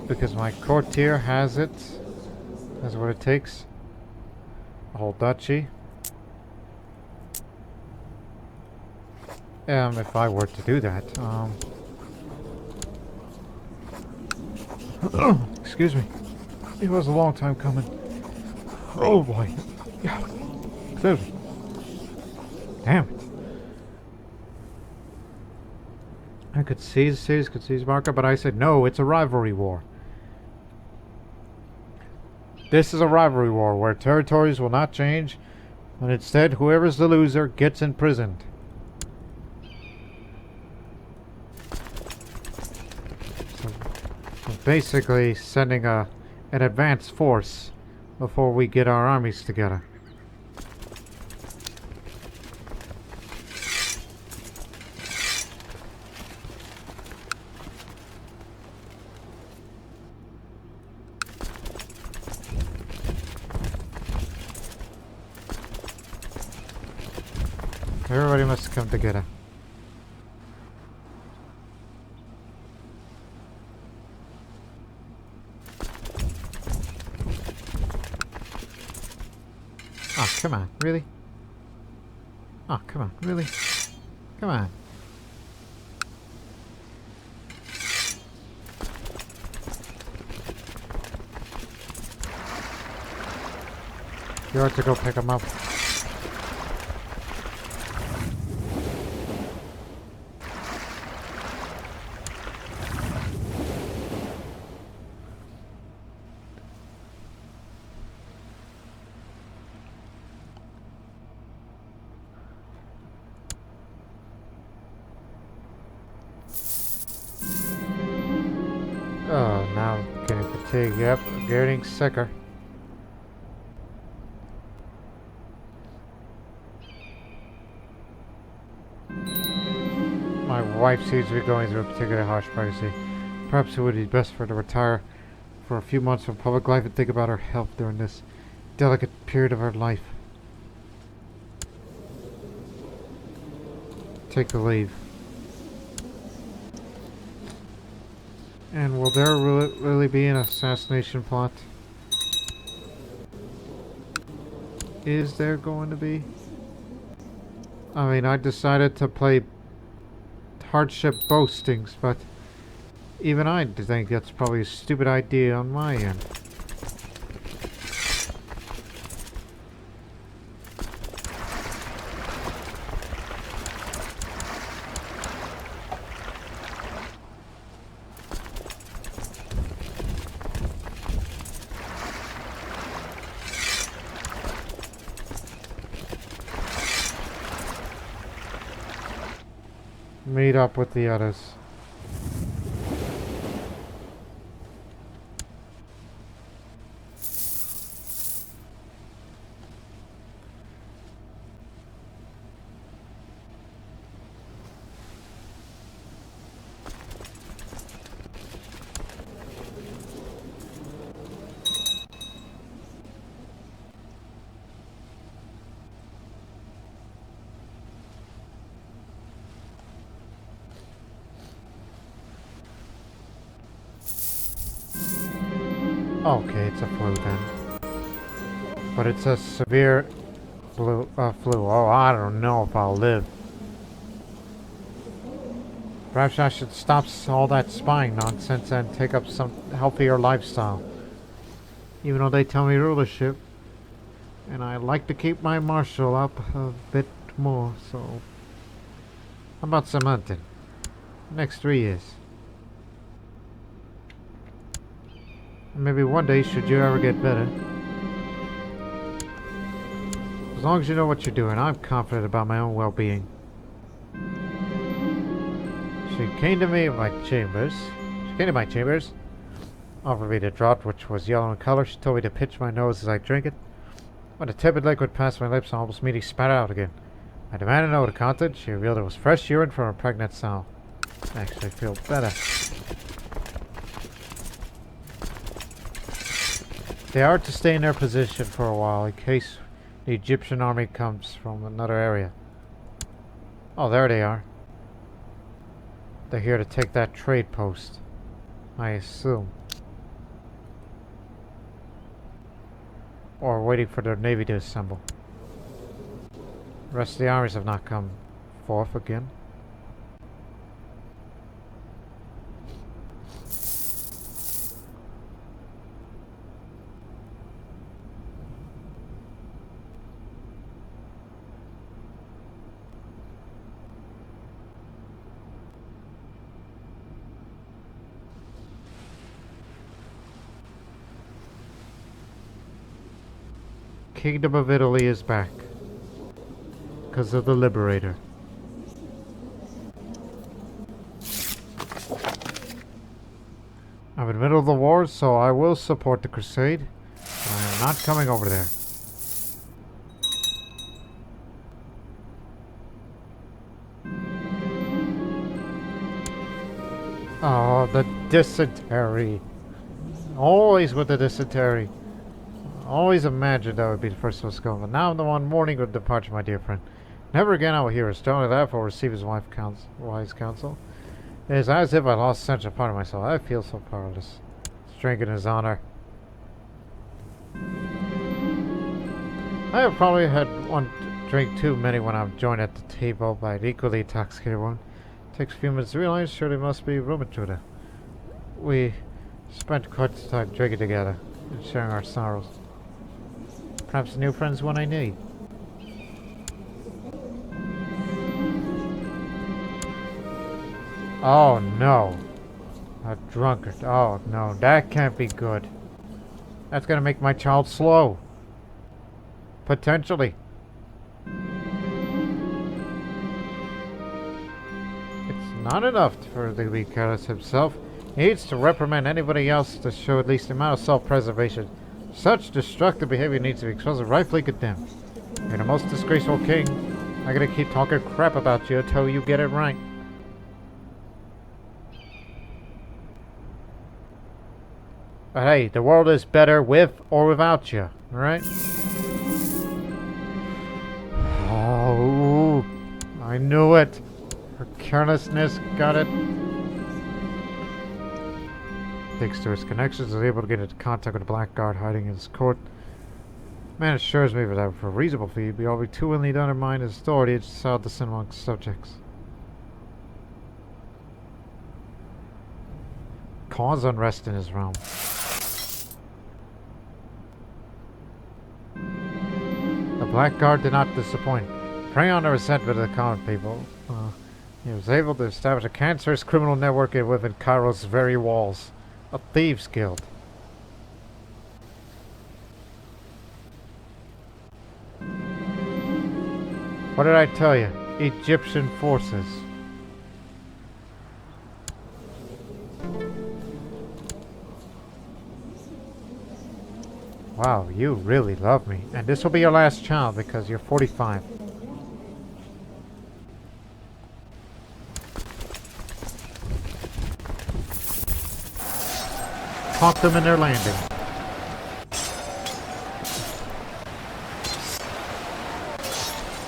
S1: because my courtier has it. That's what it takes. A whole duchy. If I were to do that, excuse me. It was a long time coming. Oh boy. Yeah. Excuse me. Damn it. I could seize cities, could seize market, but I said no, it's a rivalry war. This is a rivalry war where territories will not change, and instead whoever's the loser gets imprisoned. So basically sending an advance force before we get our armies together. Everybody must come together. Oh, come on, really? Oh, come on, really? Come on. You ought to go pick them up. Oh, now I'm getting fatigued. Yep, I'm getting sicker. My wife seems to be going through a particularly harsh pregnancy. Perhaps it would be best for her to retire for a few months from public life and think about her health during this delicate period of her life. Take the leave. And will there really be an assassination plot? Is there going to be? I mean, I decided to play hardship boastings, but even I think that's probably a stupid idea on my end. Meet up with the others. Okay, it's a flu then. But it's a severe flu. Oh, I don't know if I'll live. Perhaps I should stop all that spying nonsense and take up some healthier lifestyle. Even though they tell me rulership. And I like to keep my martial up a bit more, so... How about some hunting? Next 3 years. Maybe one day, should you ever get better. As long as you know what you're doing, I'm confident about my own well-being. She came to my chambers, offered me the draught, which was yellow in color. She told me to pinch my nose as I drank it. When a tepid liquid passed my lips, I almost immediately spat it out again. I demanded to know the content. She revealed it was fresh urine from a pregnant sow. I actually feel better. They are to stay in their position for a while in case The Egyptian army comes from another area. Oh, there they are. They're here to take that trade post, I assume. Or waiting for their navy to assemble. The rest of the armies have not come forth again. Kingdom of Italy is back. Because of the Liberator. I'm in the middle of the war, so I will support the crusade. But I am not coming over there. Oh, the dysentery. Always with the dysentery. Always imagined I would be the first one to go, but now I'm the one mourning with departure, my dear friend. Never again I will hear a stone, and therefore receive his wise counsel. It is as if I lost sense of part of myself. I feel so powerless. Strength in his honor. I have probably had one drink too many when I'm joined at the table by an equally intoxicated one. It takes a few minutes to realize, surely must be room intruder. We spent quite the time drinking together and sharing our sorrows. Perhaps the new friend's one I need. Oh no. A drunkard. Oh no, that can't be good. That's gonna make my child slow. Potentially. It's not enough for him to be careless himself. He needs to reprimand anybody else to show at least the amount of self-preservation. Such destructive behavior needs to be exposed and rightfully condemned. You're the most disgraceful king. I'm gonna keep talking crap about you until you get it right. But hey, the world is better with or without you, alright? Oh, I knew it. Her carelessness got it. Thanks to his connections, I was able to get into contact with the Blackguard hiding in his court. Man assures me that for a reasonable fee, he'd be all too willing to undermine his authority and decide to send among subjects. Cause unrest in his realm. The Blackguard did not disappoint. Preying on the resentment of the common people, he was able to establish a cancerous criminal network within Cairo's very walls. A thieves' guild. What did I tell you? Egyptian forces. Wow, you really love me. And this will be your last child because you're 45. Caught them in their landing.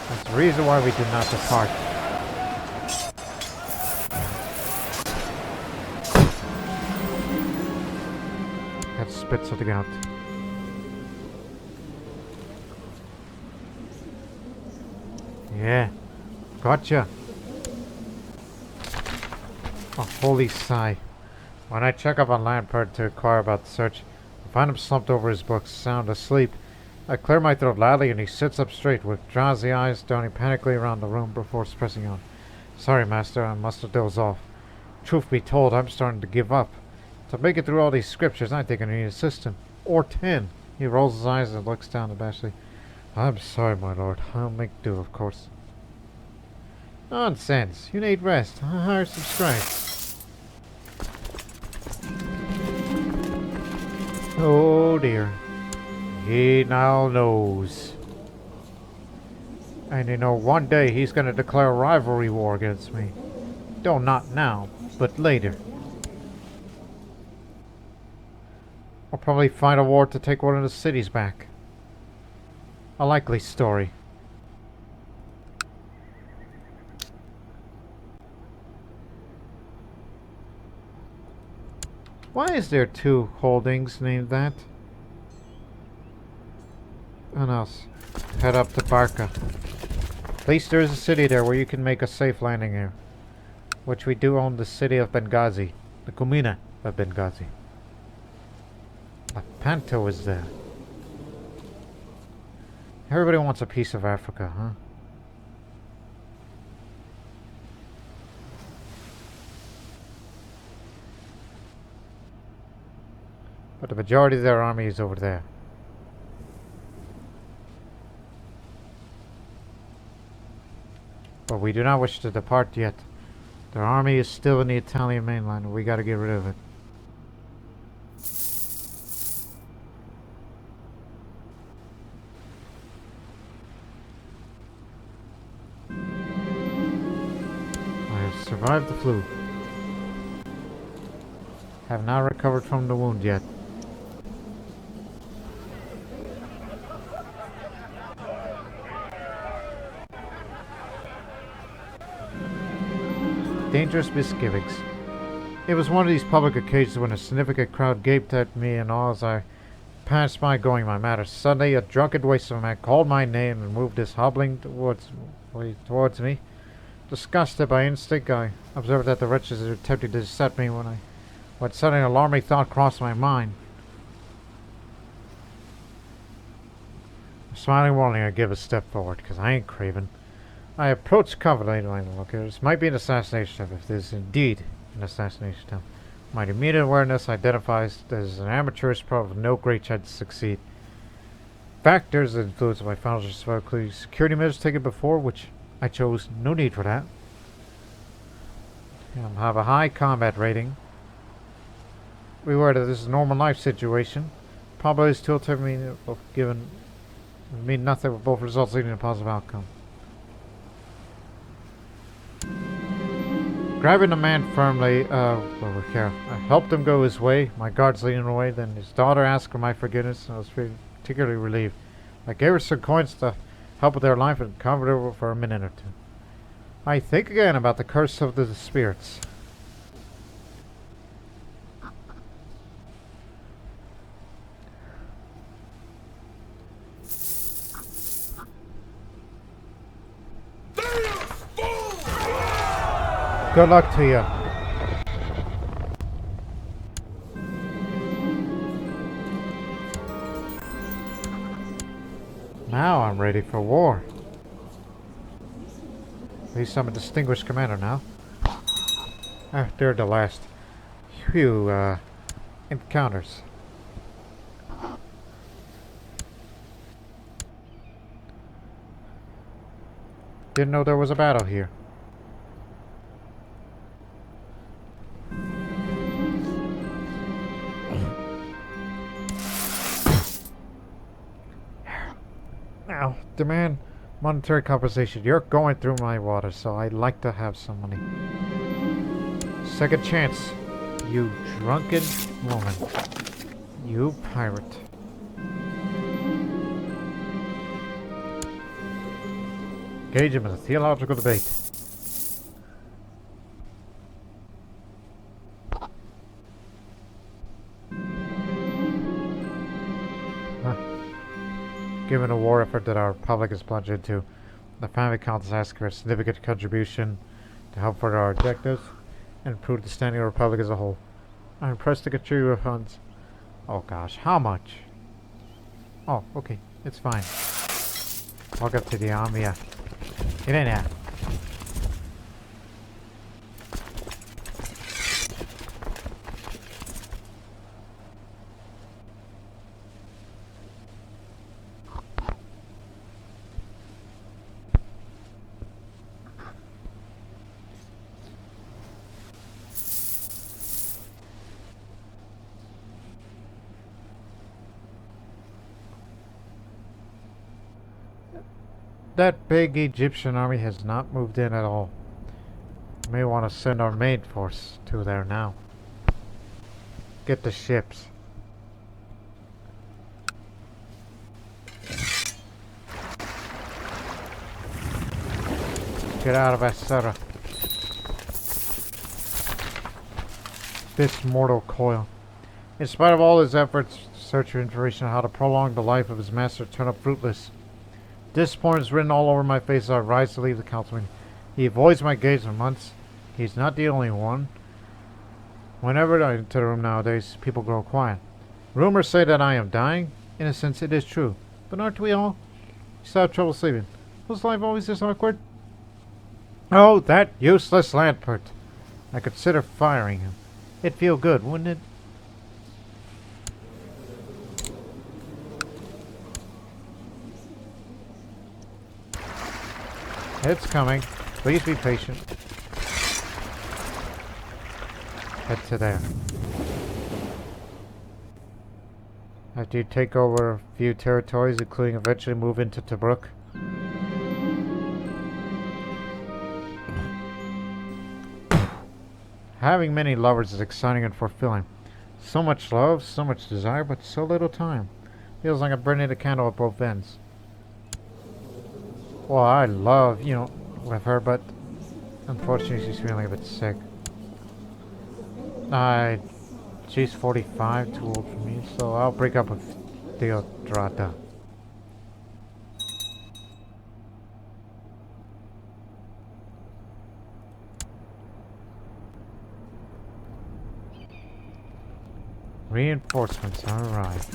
S1: That's the reason why we did not depart. Let's spit something out. Yeah, gotcha. A holy sigh. When I check up on Lampard to inquire about the search, I find him slumped over his books, sound asleep. I clear my throat loudly and he sits up straight with drowsy eyes, darting panically around the room before pressing on. Sorry, master, I must have dozed off. Truth be told, I'm starting to give up. To make it through all these scriptures, I think I need an assistant. Or 10. He rolls his eyes and looks down abashedly. I'm sorry, my lord. I'll make do, of course. Nonsense. You need rest. I'll hire some scribes. Oh dear. He now knows. And you know, one day he's going to declare a rivalry war against me. Though not now, but later. I'll probably fight a war to take one of the cities back. a likely story. Why is there 2 holdings named that? And else, head up to Barca. At least there is a city there where you can make a safe landing here. Which we do own the city of Benghazi. The Comuna of Benghazi. Lepanto is there. Everybody wants a piece of Africa, huh? But the majority of their army is over there. But we do not wish to depart yet. Their army is still in the Italian mainland, and we gotta get rid of it. I have survived the flu. Have not recovered from the wound yet. Dangerous misgivings. It was one of these public occasions when a significant crowd gaped at me and all as I passed by going my matters. Suddenly, a drunken waste of a man called my name and moved his hobbling towards me. Disgusted by instinct, I observed that the wretches had attempted to set me when suddenly an alarming thought crossed my mind. Smiling warning, I give a step forward, because I ain't craven. I approached confidently. Look, this might be an assassination attempt. If this is indeed an assassination attempt, my immediate awareness identifies as an amateurish probe with no great chance to succeed. Factors influenced my final survival, including security measures taken before, which I chose. No need for that. I have a high combat rating. We were that this is a normal life situation. Probability still to me given mean nothing with both results leading to a positive outcome. Grabbing the man firmly, I helped him go his way, my guards leading away. Then his daughter asked for my forgiveness, and I was particularly relieved. I gave her some coins to help with their life and comforted her for a minute or 2. I think again about the curse of the spirits. Good luck to you. Now I'm ready for war. At least I'm a distinguished commander now. After the last few encounters. Didn't know there was a battle here. Now, demand monetary compensation. You're going through my water, so I'd like to have some money. Second chance, you drunken woman. You pirate. Engage him in a theological debate. Given a war effort that our republic is plunged into, the family council has asked for a significant contribution to help further our objectives and improve the standing of the republic as a whole. I'm impressed to contribute your funds. Oh gosh, how much? Oh, okay, it's fine. Welcome to the Armenia. Get in there. That big Egyptian army has not moved in at all. We may want to send our main force to there now. Get the ships. Get out of Asera. This mortal coil. In spite of all his efforts to search for information on how to prolong the life of his master, turn up fruitless. Disappointment is written all over my face as I rise to leave the council meeting. He avoids my gaze for months. He's not the only one. Whenever I enter the room nowadays, people grow quiet. Rumors say that I am dying. In a sense, it is true. But aren't we all? You still have trouble sleeping. Was life always this awkward? Oh, that useless Lampert. I consider firing him. It'd feel good, wouldn't it? It's coming. Please be patient. Head to there. After you take over a few territories, including eventually move into Tobruk. Having many lovers is exciting and fulfilling. So much love, so much desire, but so little time. Feels like I'm burning a candle at both ends. Well, I love, with her, but unfortunately she's feeling a bit sick. She's 45, too old for me, so I'll break up with Theodrata. Reinforcements are arrived.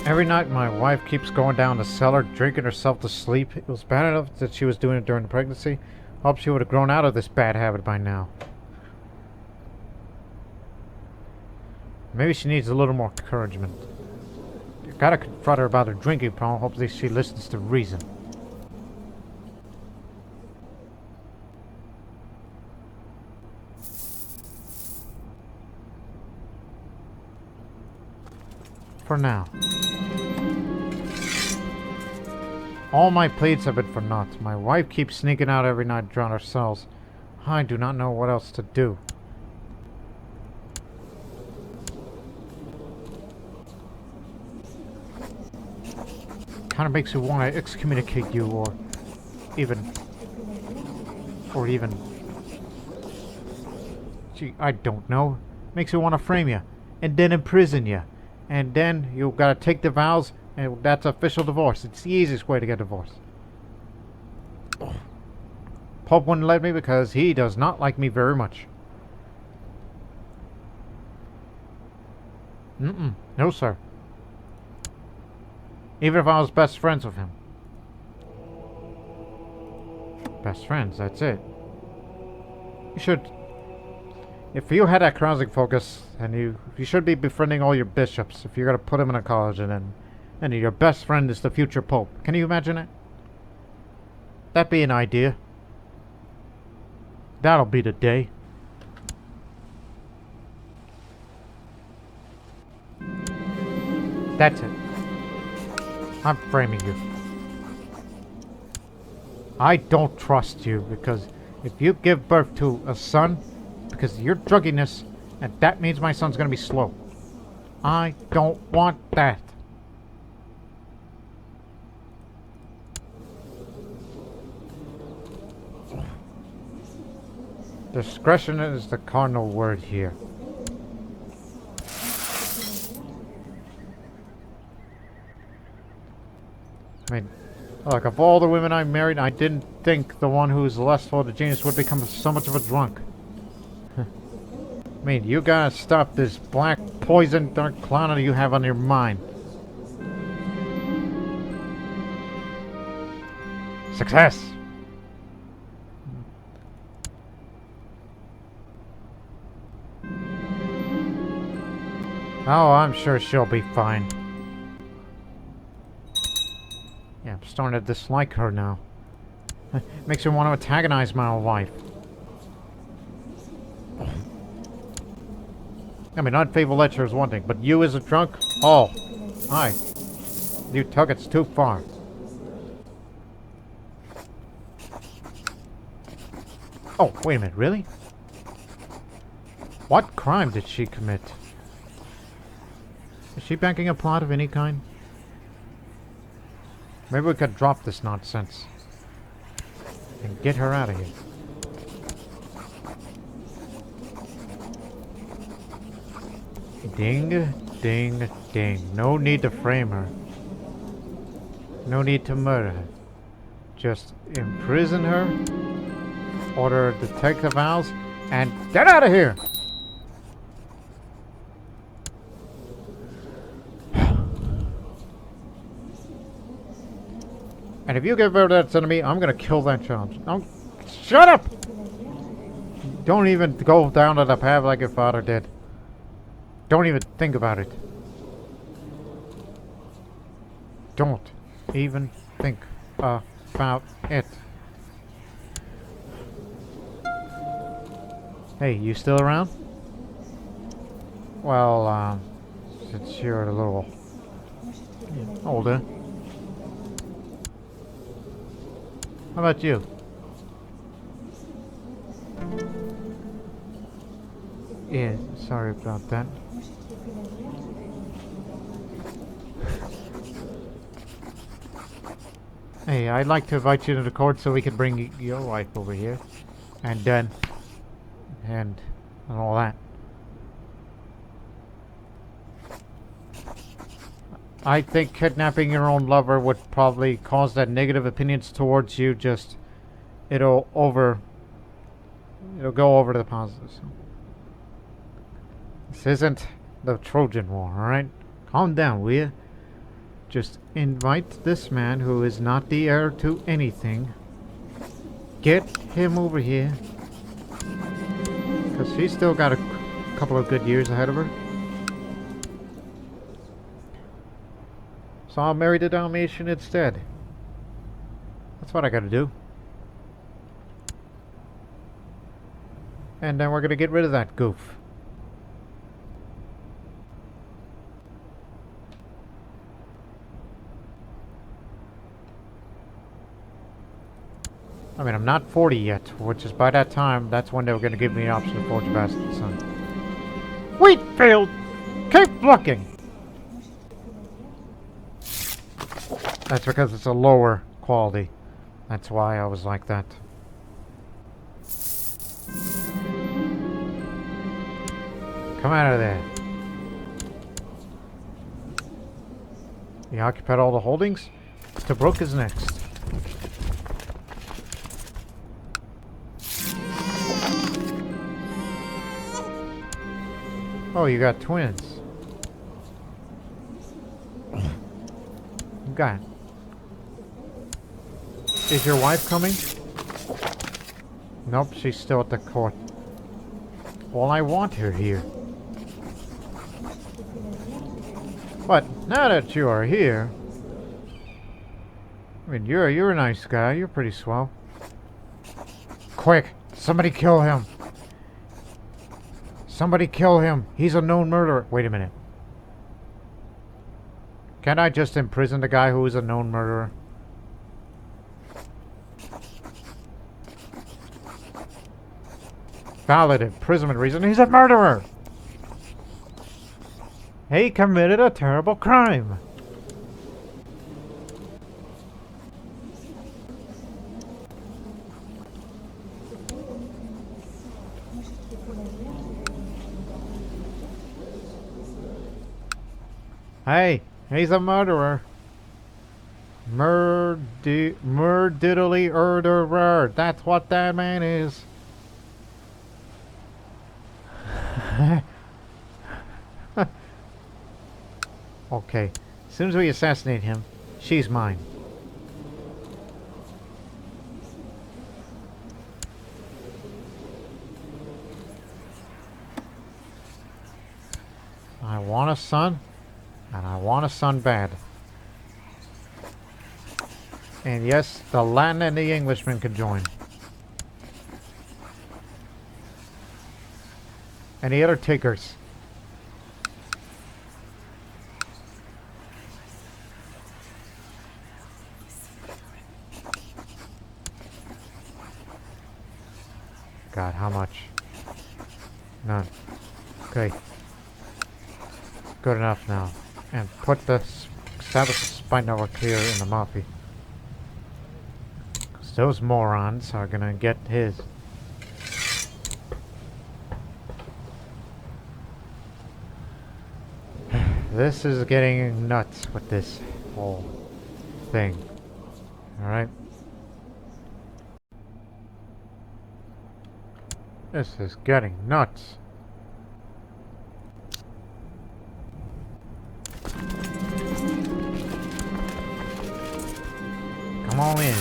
S1: Every night my wife keeps going down the cellar, drinking herself to sleep. It was bad enough that she was doing it during the pregnancy. Hope she would have grown out of this bad habit by now. Maybe she needs a little more encouragement. You gotta confront her about her drinking problem. Hopefully she listens to reason. For now. All my pleas have been for naught. My wife keeps sneaking out every night to drown her cells. I do not know what else to do. Kinda makes me want to excommunicate you, or even... Gee, I don't know. Makes me want to frame you, and then imprison you. And then you gotta take the vows, and that's official divorce. It's the easiest way to get divorced. Pope wouldn't let me because he does not like me very much. No, sir. Even if I was best friends with him. Best friends, that's it. You should... If you had that carousing focus, and you should be befriending all your bishops if you're gonna put them in a college, and your best friend is the future pope. Can you imagine it? That'd be an idea. That'll be the day. That's it. I'm framing you. I don't trust you because if you give birth to a son, because of your drugginess, and that means my son's gonna be slow. I don't want that. Discretion is the cardinal word here. I mean, look, of all the women I married, I didn't think the one who's lustful to genius would become so much of a drunk. I mean, you gotta stop this black poison dark cloud that you have on your mind. Success! Oh, I'm sure she'll be fine. Yeah, I'm starting to dislike her now. Makes me want to antagonize my own wife. I mean, unfaithful lecture is one thing, but you as a drunk? Oh, hi. You took it too far. Oh, wait a minute, really? What crime did she commit? Is she backing a plot of any kind? Maybe we could drop this nonsense. and get her out of here. Ding, ding, ding. No need to frame her. No need to murder her. Just imprison her, order detective house, and get out of here! And if you give her that to me, I'm gonna kill that child. Don't, shut up! Don't even go down to the path like your father did. Don't even think about it. Don't even think about it. Hey, you still around? Well, since you're a little older. How about you? Yeah, sorry about that. Hey, I'd like to invite you to the court so we can bring your wife over here. And then... and all that. I think kidnapping your own lover would probably cause that negative opinions towards you. Just... it'll go over to the positives. This isn't the Trojan War, alright? Calm down, will you? Just invite this man who is not the heir to anything. Get him over here. Because he's still got a couple of good years ahead of her. So I'll marry the Dalmatian instead. That's what I gotta do. And then we're gonna get rid of that goof. I mean, I'm not 40 yet, which is by that time, that's when they were going to give me the option to forge a bastard son. Wheatfield! Keep looking! That's because it's a lower quality. That's why I was like that. Come out of there. You occupied all the holdings? Tobruk is next. Oh, you got twins. God. Is your wife coming? Nope, she's still at the court. Well, I want her here. But now that you are here... I mean, you're a nice guy. You're pretty swell. Quick! Somebody kill him! Somebody kill him! He's a known murderer! Wait a minute. Can't I just imprison the guy who is a known murderer? Valid imprisonment reason. He's a murderer! He committed a terrible crime! Hey, he's a murderer. Murdiddly murderer. That's what that man is. Okay, as soon as we assassinate him, she's mine. I want a son. And I want a son bad. And yes, the Latin and the Englishman can join. Any other takers? God, how much? None. Okay. Good enough now. And put the establish the spine network here in the Amalfi. those morons are gonna get his. This is getting nuts with this whole thing. Alright. This is getting nuts. Come on in.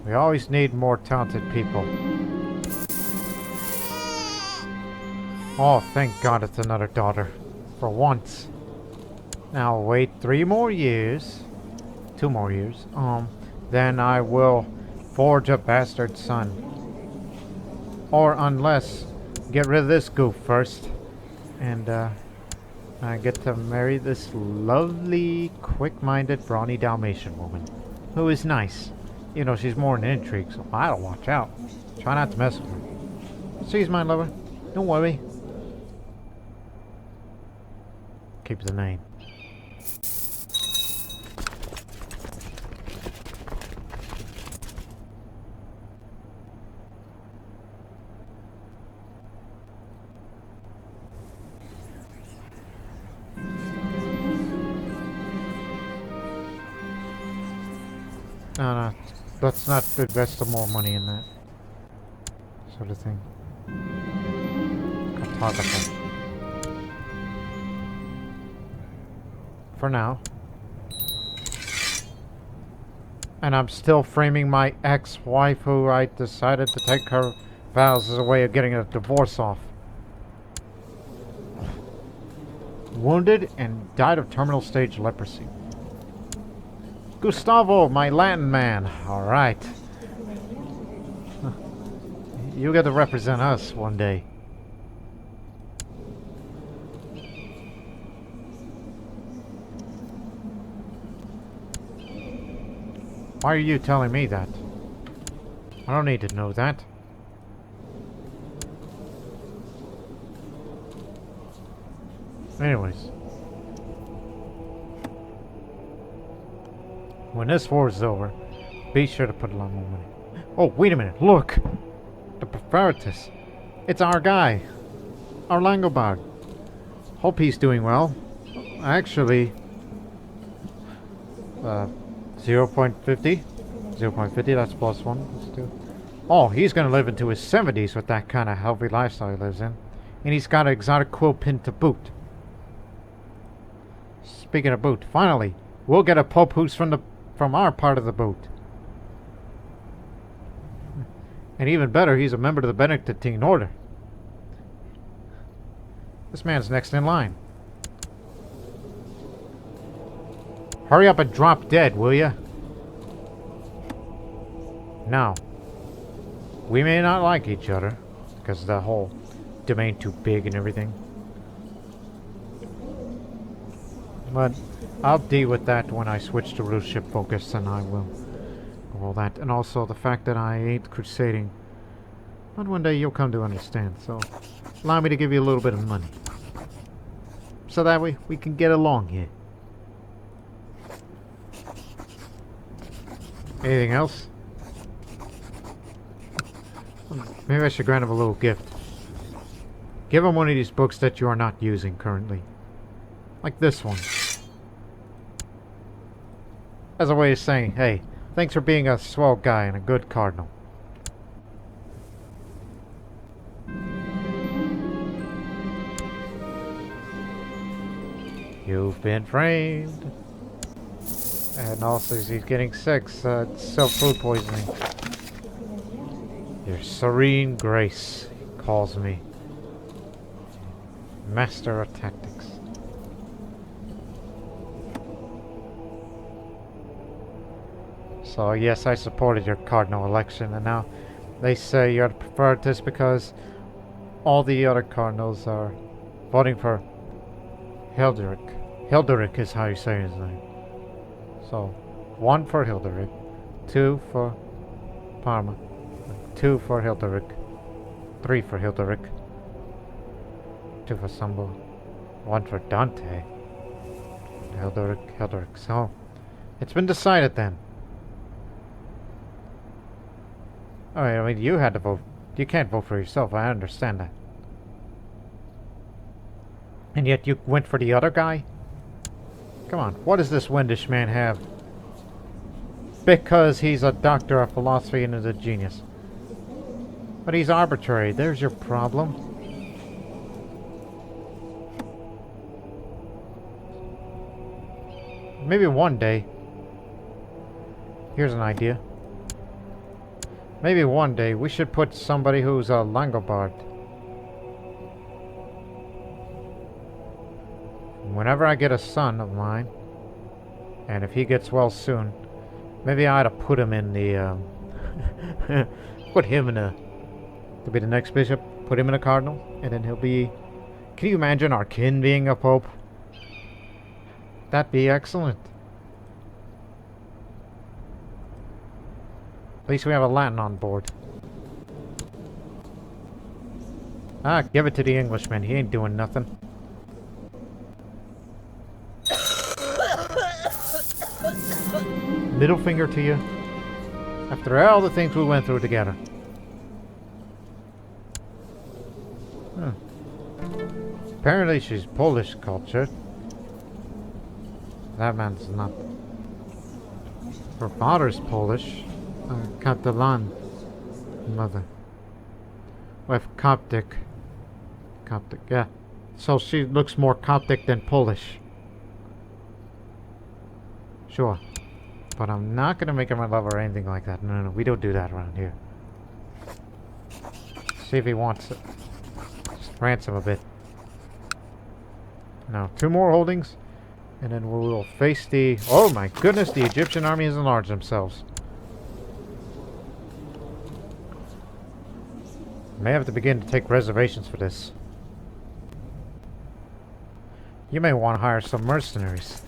S1: We always need more talented people. Oh, thank God it's another daughter. For once. Now wait 3 more years. 2 more years. Then I will forge a bastard son. Or unless, get rid of this goof first. And I get to marry this lovely, quick-minded, brawny Dalmatian woman. Who is nice. You know, she's more an intrigue, so I'll watch out. Try not to mess with her. She's my lover. Don't worry. Keep the name. No, let's not invest some more money in that sort of thing. Cartographer. For now. And I'm still framing my ex-wife who I decided to take her vows as a way of getting a divorce off. Wounded and died of terminal stage leprosy. Gustavo, my Latin man. Alright. You get to represent us one day. Why are you telling me that? I don't need to know that. Anyways. When this war is over, be sure to put a lot more money. Oh, wait a minute. Look! The Preferitus. It's our guy. Our Langobard. Hope he's doing well. Actually... 0.50? 0.50, that's +1. Let's do. Oh, he's gonna live into his 70s with that kind of healthy lifestyle he lives in. And he's got an exotic quill pin to boot. Speaking of boot, finally, we'll get a Pope who's from our part of the boot. And even better, he's a member of the Benedictine order. This man's next in line. Hurry up and drop dead, will ya? Now, we may not like each other, because the whole domain too big and everything. But I'll deal with that when I switch to rulership focus, and I will all that. And also the fact that I ain't crusading. But one day you'll come to understand, so allow me to give you a little bit of money. So that way we can get along here. Anything else? Maybe I should grant him a little gift. Give him one of these books that you are not using currently. Like this one. As a way of saying, hey, thanks for being a swell guy and a good cardinal. You've been framed. And also he's getting sick, so it's self-food poisoning. Your serene grace calls me. Master of tactics. So yes, I supported your cardinal election, and now they say you're preferred this because all the other cardinals are voting for Hilderic. Hilderic is how you say his name. So, 1 for Hilderic, 2 for Parma, 2 for Hilderic, 3 for Hilderic, 2 for Sumbo, 1 for Dante, Hilderic. So, it's been decided then. I mean, you had to vote. You can't vote for yourself. I understand that. And yet you went for the other guy? Come on, what does this Wendish man have? Because he's a doctor of philosophy and is a genius. But he's arbitrary. There's your problem. Maybe one day. Here's an idea. Maybe one day we should put somebody who's a Langobard. Whenever I get a son of mine, and if he gets well soon, maybe I ought to put him in the, put him in a, to be the next bishop, put him in a cardinal, and then he'll be, can you imagine our kin being a pope? That'd be excellent. At least we have a Latin on board. Ah, give it to the Englishman, he ain't doing nothing. Middle finger to you. After all the things we went through together. Apparently she's Polish culture. That man's not. Her father's Polish. Catalan mother. With Coptic. Coptic, yeah. So she looks more Coptic than Polish. Sure. But I'm not gonna make her my lover or anything like that. No, we don't do that around here. See if he wants it. Just ransom a bit. Now, 2 more holdings. And then we will face the... Oh my goodness, the Egyptian army has enlarged themselves. May have to begin to take reservations for this. You may want to hire some mercenaries.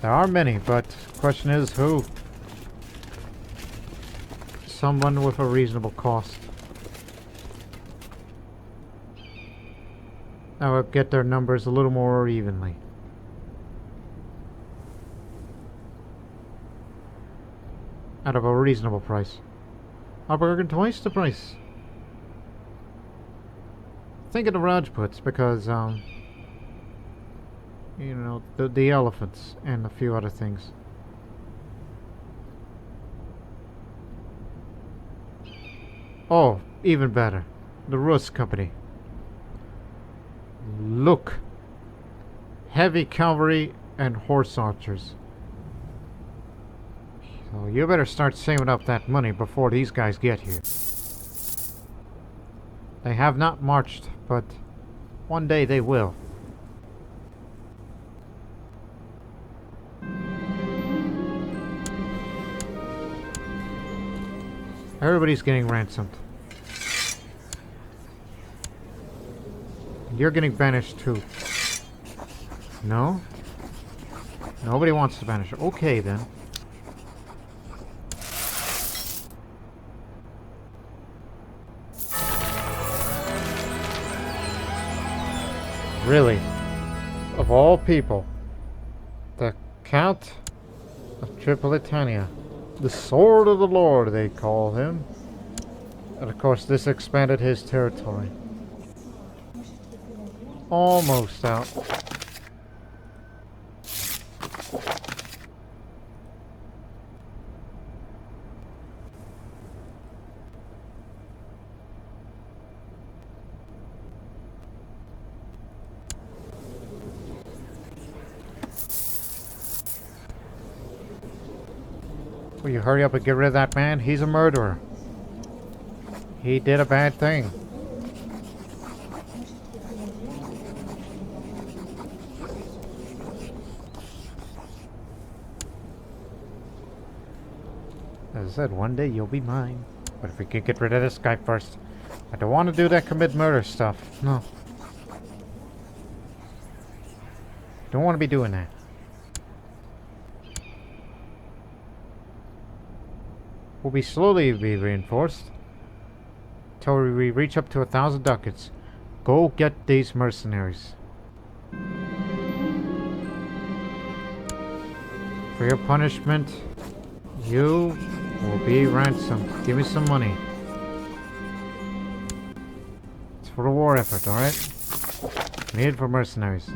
S1: There are many, but the question is who? Someone with a reasonable cost. That would get their numbers a little more evenly. Out of a reasonable price. I'll bargain twice the price. Think of the Rajputs because, you know, the elephants and a few other things. Oh, even better. The Rus Company. Look. Heavy cavalry and horse archers. So you better start saving up that money before these guys get here. They have not marched, but one day they will. Everybody's getting ransomed. You're getting banished too. No? Nobody wants to banish. Okay then. Really? Of all people, the Count of Tripolitania. The Sword of the Lord, they call him. And of course, this expanded his territory. Almost out. Will you hurry up and get rid of that man? He's a murderer. He did a bad thing. As I said, one day you'll be mine. But if we could get rid of this guy first. I don't want to do that commit murder stuff. No. Don't want to be doing that. Will be slowly be reinforced till we reach up to 1,000 ducats. Go get these mercenaries. For your punishment, you will be ransom. Give me some money. It's for the war effort, alright? Needed for mercenaries.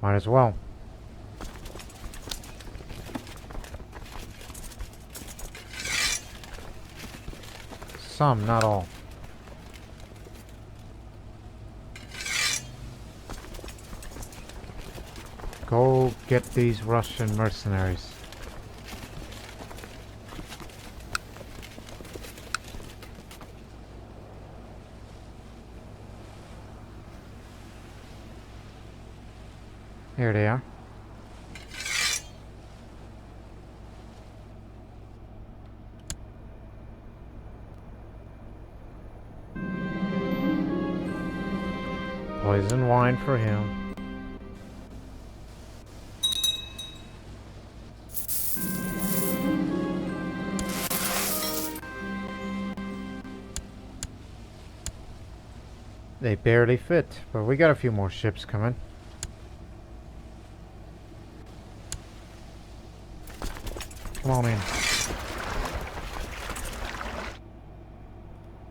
S1: Might as well. Some, not all. Go get these Russian mercenaries. Here they are. Poison wine for him. They barely fit, but we got a few more ships coming. Come on in.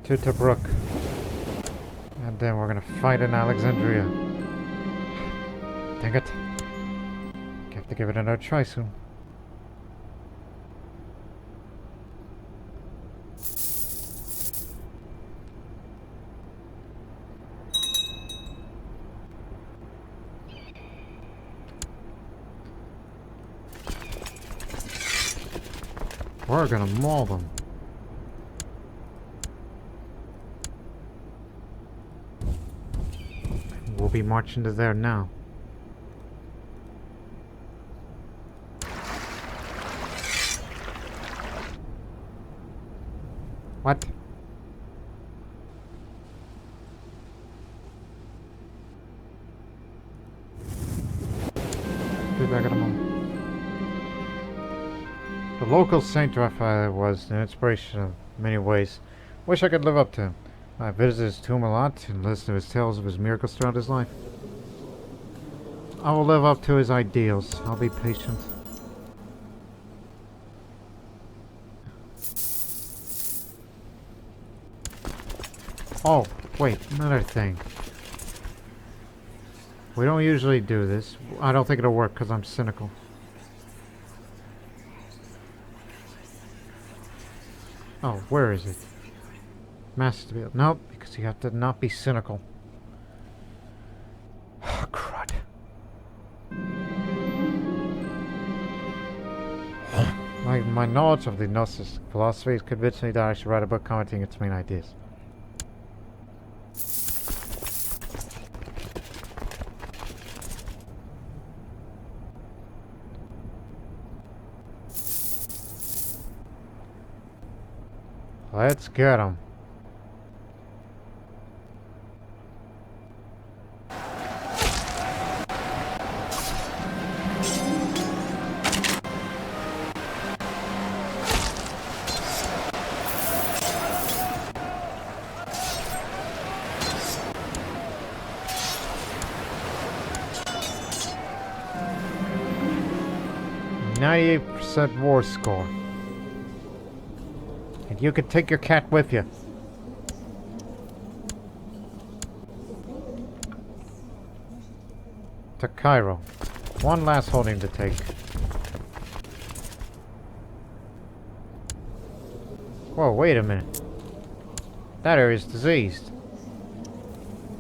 S1: To Tobruk. And then we're gonna fight in Alexandria. Dang it. Have to give it another try soon. We're gonna maul them. We'll be marching to there now. What? Be back in a moment. The local Saint Raphael was an inspiration in many ways. Wish I could live up to him. I visited his tomb a lot and listened to his tales of his miracles throughout his life. I will live up to his ideals. I'll be patient. Oh, wait, another thing. We don't usually do this. I don't think it'll work because I'm cynical. Oh, where is it? Master Build. Nope, because you have to not be cynical. Oh, crud. My knowledge of the Gnostic philosophy has convinced me that I should write a book commenting its main ideas. Let's get him. %war score. And you can take your cat with you. To Cairo. One last holding to take. Whoa, wait a minute. That area's diseased.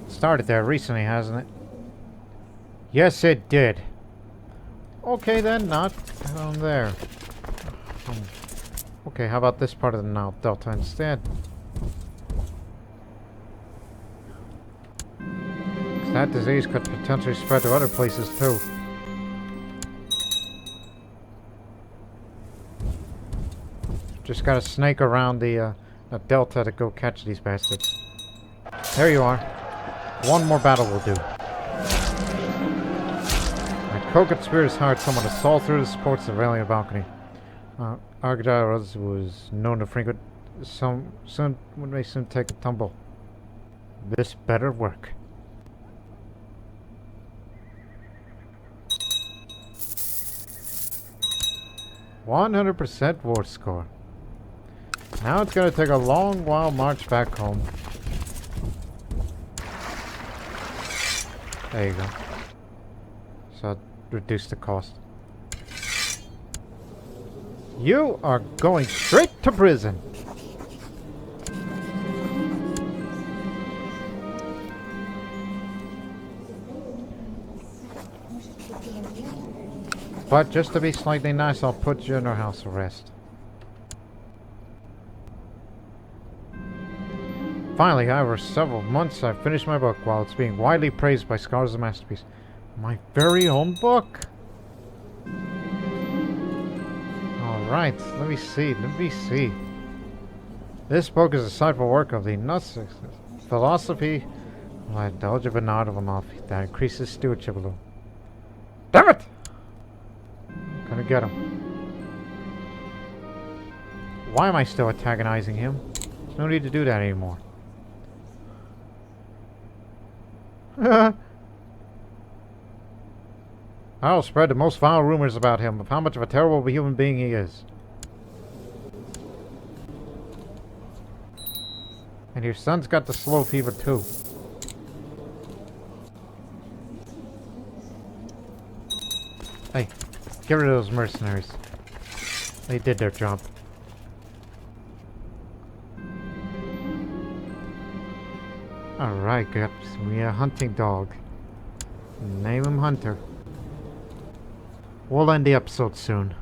S1: Started there recently, hasn't it? Yes, it did. Okay then, not down there. Okay, how about this part of the Nile Delta instead? 'Cause that disease could potentially spread to other places too. Just gotta snake around the Delta to go catch these bastards. There you are. One more battle will do. My co-conspirators hired someone to saw through the supports of the railing balcony. Argyle was known to frequent may soon take a tumble. This better work. "100% war score. Now it's gonna take a long while march back home." There you go. So reduce the cost. You are going straight to prison. But just to be slightly nice, I'll put you under house arrest. Finally, however, several months, I've finished my book while it's being widely praised by scholars as a masterpiece. My very own book! Alright, let me see. This book is a insightful work of the Gnostic philosophy by Doge Bernard of Amalfi that increases stewardship a little. Damn it! Gonna get him. Why am I still antagonizing him? There's no need to do that anymore. I'll spread the most vile rumors about him, of how much of a terrible human being he is. And your son's got the slow fever too. Hey, get rid of those mercenaries. They did their job. Alright, got me a hunting dog. Name him Hunter. We'll end the episode soon.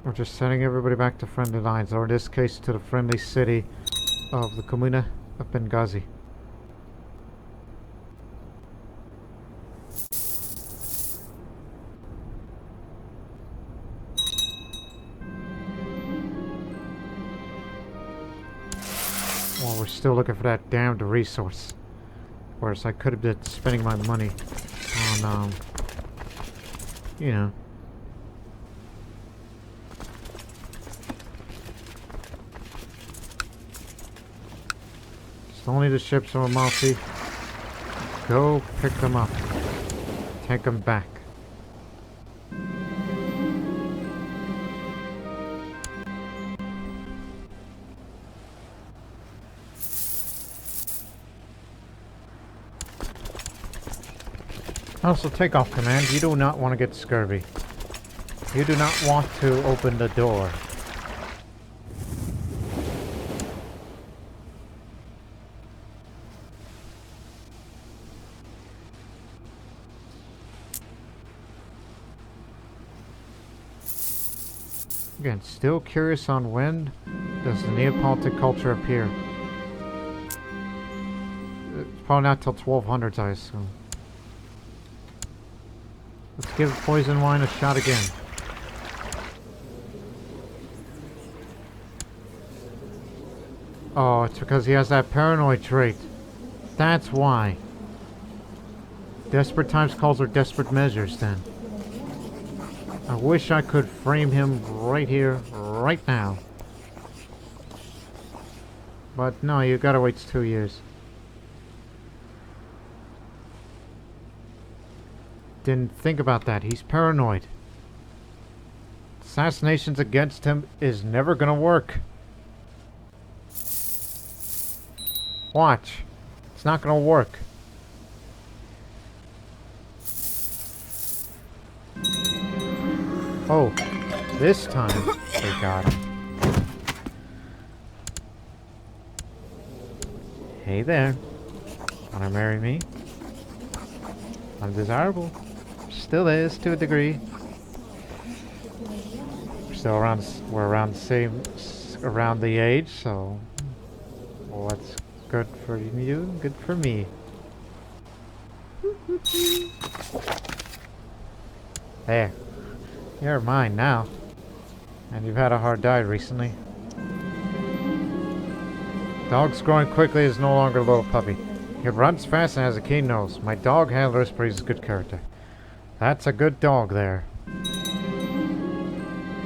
S1: We're just sending everybody back to friendly lines, or in this case to the friendly city of the Comuna of Benghazi. Well, we're still looking for that damned resource. Whereas I could have been spending my money on, you know. Still need the ships from Amalfi. Go pick them up. Take them back. Also, take off command. You do not want to get scurvy. You do not want to open the door. Again, still curious on when does the Neapolitan culture appear. It's probably not till 1200s, I assume. Let's give poison wine a shot again. Oh, it's because he has that paranoid trait. That's why. Desperate times calls for desperate measures, then. I wish I could frame him right here, right now. But no, you gotta wait 2 years. Didn't think about that. He's paranoid. Assassinations against him is never gonna work. Watch. It's not gonna work. Oh, this time they got him. Hey there. Wanna marry me? Undesirable. Still is, to a degree. We're around the same, around the age, so what's good for you, good for me. There. You're mine now. And you've had a hard diet recently. Dog's growing quickly, is no longer a little puppy. He runs fast and has a keen nose. My dog handler is pretty good character. That's a good dog there.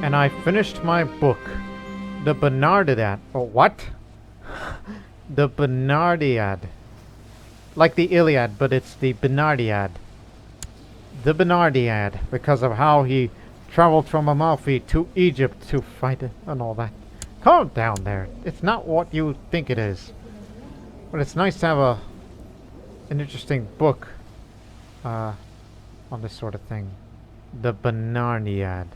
S1: And I finished my book. The Bernardiad. Oh, what? The Bernardiad. Like the Iliad, but it's the Bernardiad. The Bernardiad, because of how he traveled from Amalfi to Egypt to fight it and all that. Calm down there. It's not what you think it is. But it's nice to have an interesting book on this sort of thing. The Bernardiad.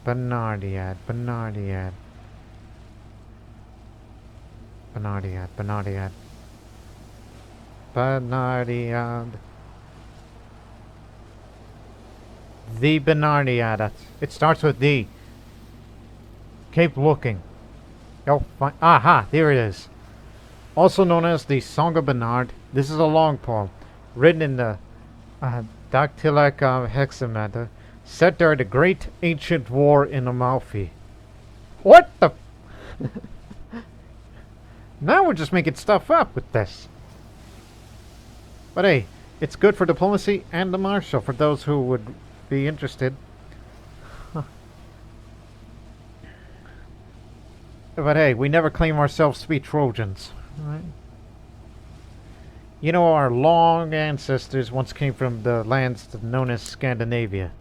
S1: Bernardiad. Bernardiad. Bernardiad. Bernardiad. Bernardiad. The Bernardiad. It starts with D. Keep looking. You'll find. Aha! There it is. Also known as the Song of Bernard. This is a long poem written in the dactylic hexameter, set during the Great Ancient War in Amalfi. What the? Now we're just making stuff up with this. But hey, it's good for diplomacy and the marshal for those who would be interested. But hey, we never claim ourselves to be Trojans. Right? You know, our long ancestors once came from the lands known as Scandinavia.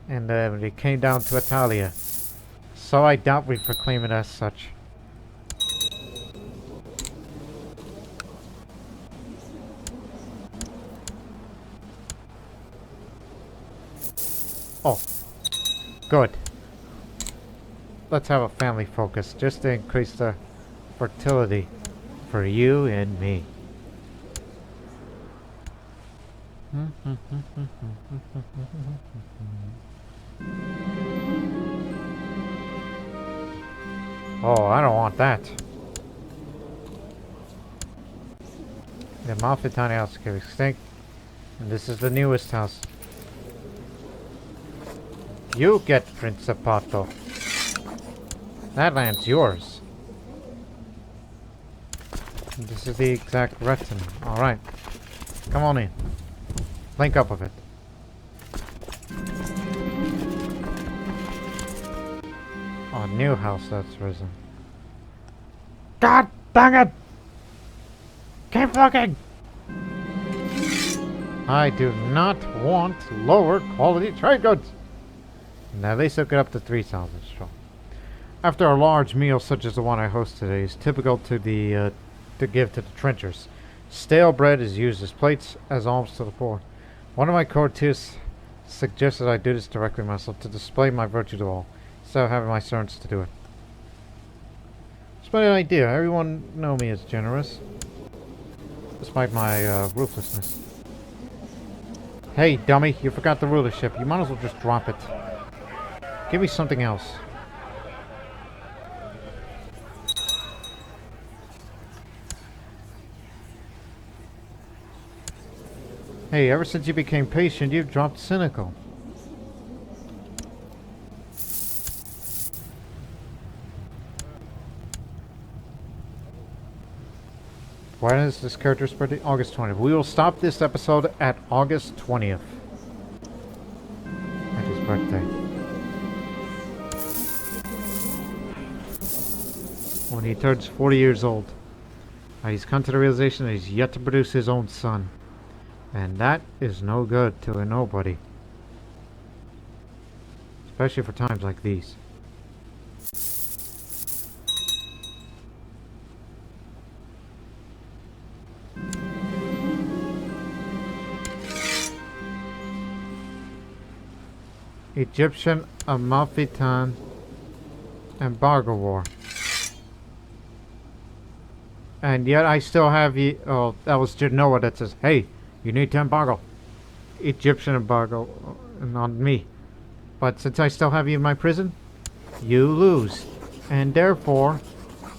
S1: And they came down to Italia. So I doubt we proclaim it as such. Oh, good. Let's have a family focus, just to increase the fertility for you and me. Oh, I don't want that. The Amalfi tiny house became extinct, and this is the newest house. You get Principato. That land's yours. And this is the exact retinue. Alright. Come on in. Link up with it. Oh, new house that's risen. God dang it! Keep looking! I do not want lower quality trade goods. Now they took it up to 3,000 strong. After a large meal such as the one I host today is typical to give to the trenchers. Stale bread is used as plates as alms to the poor. One of my courtiers suggested I do this directly myself to display my virtue to all, instead of having my servants to do it. It's my idea. Everyone know me as generous, despite my ruthlessness. Hey, dummy, you forgot the rulership. You might as well just drop it. Give me something else. Hey, ever since you became patient, you've dropped cynical. When is this character's birthday? August 20th. We will stop this episode at August 20th. At his birthday. When he turns 40 years old. He's come to the realization that he's yet to produce his own son. And that is no good to a nobody. Especially for times like these. Egyptian Amalfitan embargo war. And yet I still have you. Oh, that was Genoa that says, hey, you need to embargo. Egyptian embargo on me. But since I still have you in my prison, you lose. And therefore,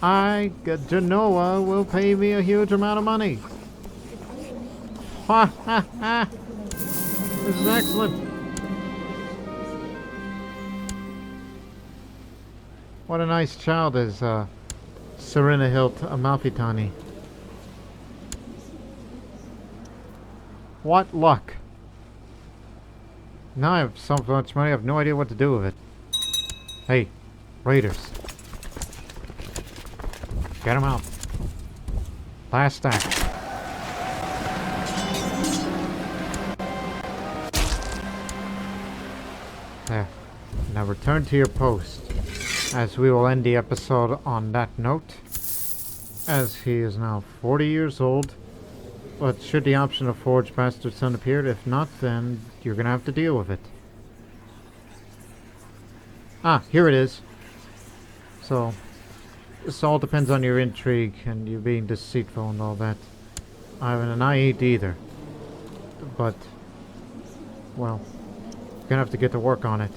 S1: Genoa will pay me a huge amount of money. Ha ha ha. This is excellent. What a nice child is Serena Hilt Amalfitani. What luck. Now I have so much money, I have no idea what to do with it. Hey, raiders. Get them out. Last act. There. Now return to your post, as we will end the episode on that note, as he is now 40 years old. But should the option of Forge Bastard Son appear, if not, then you're gonna have to deal with it. Ah, here it is. So, this all depends on your intrigue and you being deceitful and all that. And I ain't either. But, well, you're gonna have to get to work on it.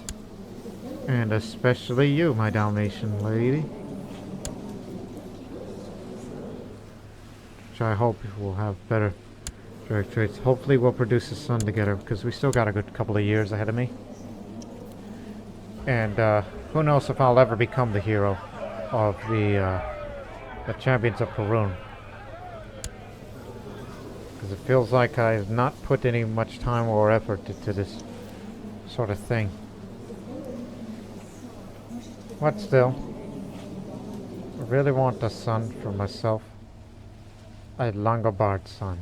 S1: And especially you, my Dalmatian lady. Which I hope will have better direct traits. Hopefully we'll produce a son together, because we still got a good couple of years ahead of me. And who knows if I'll ever become the hero of the Champions of Perun. Because it feels like I've not put any much time or effort into this sort of thing. But still, I really want a son for myself. A Langobard son.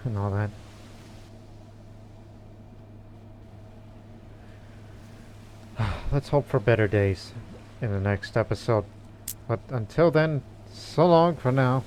S1: And all that. Let's hope for better days in the next episode. But until then, so long for now.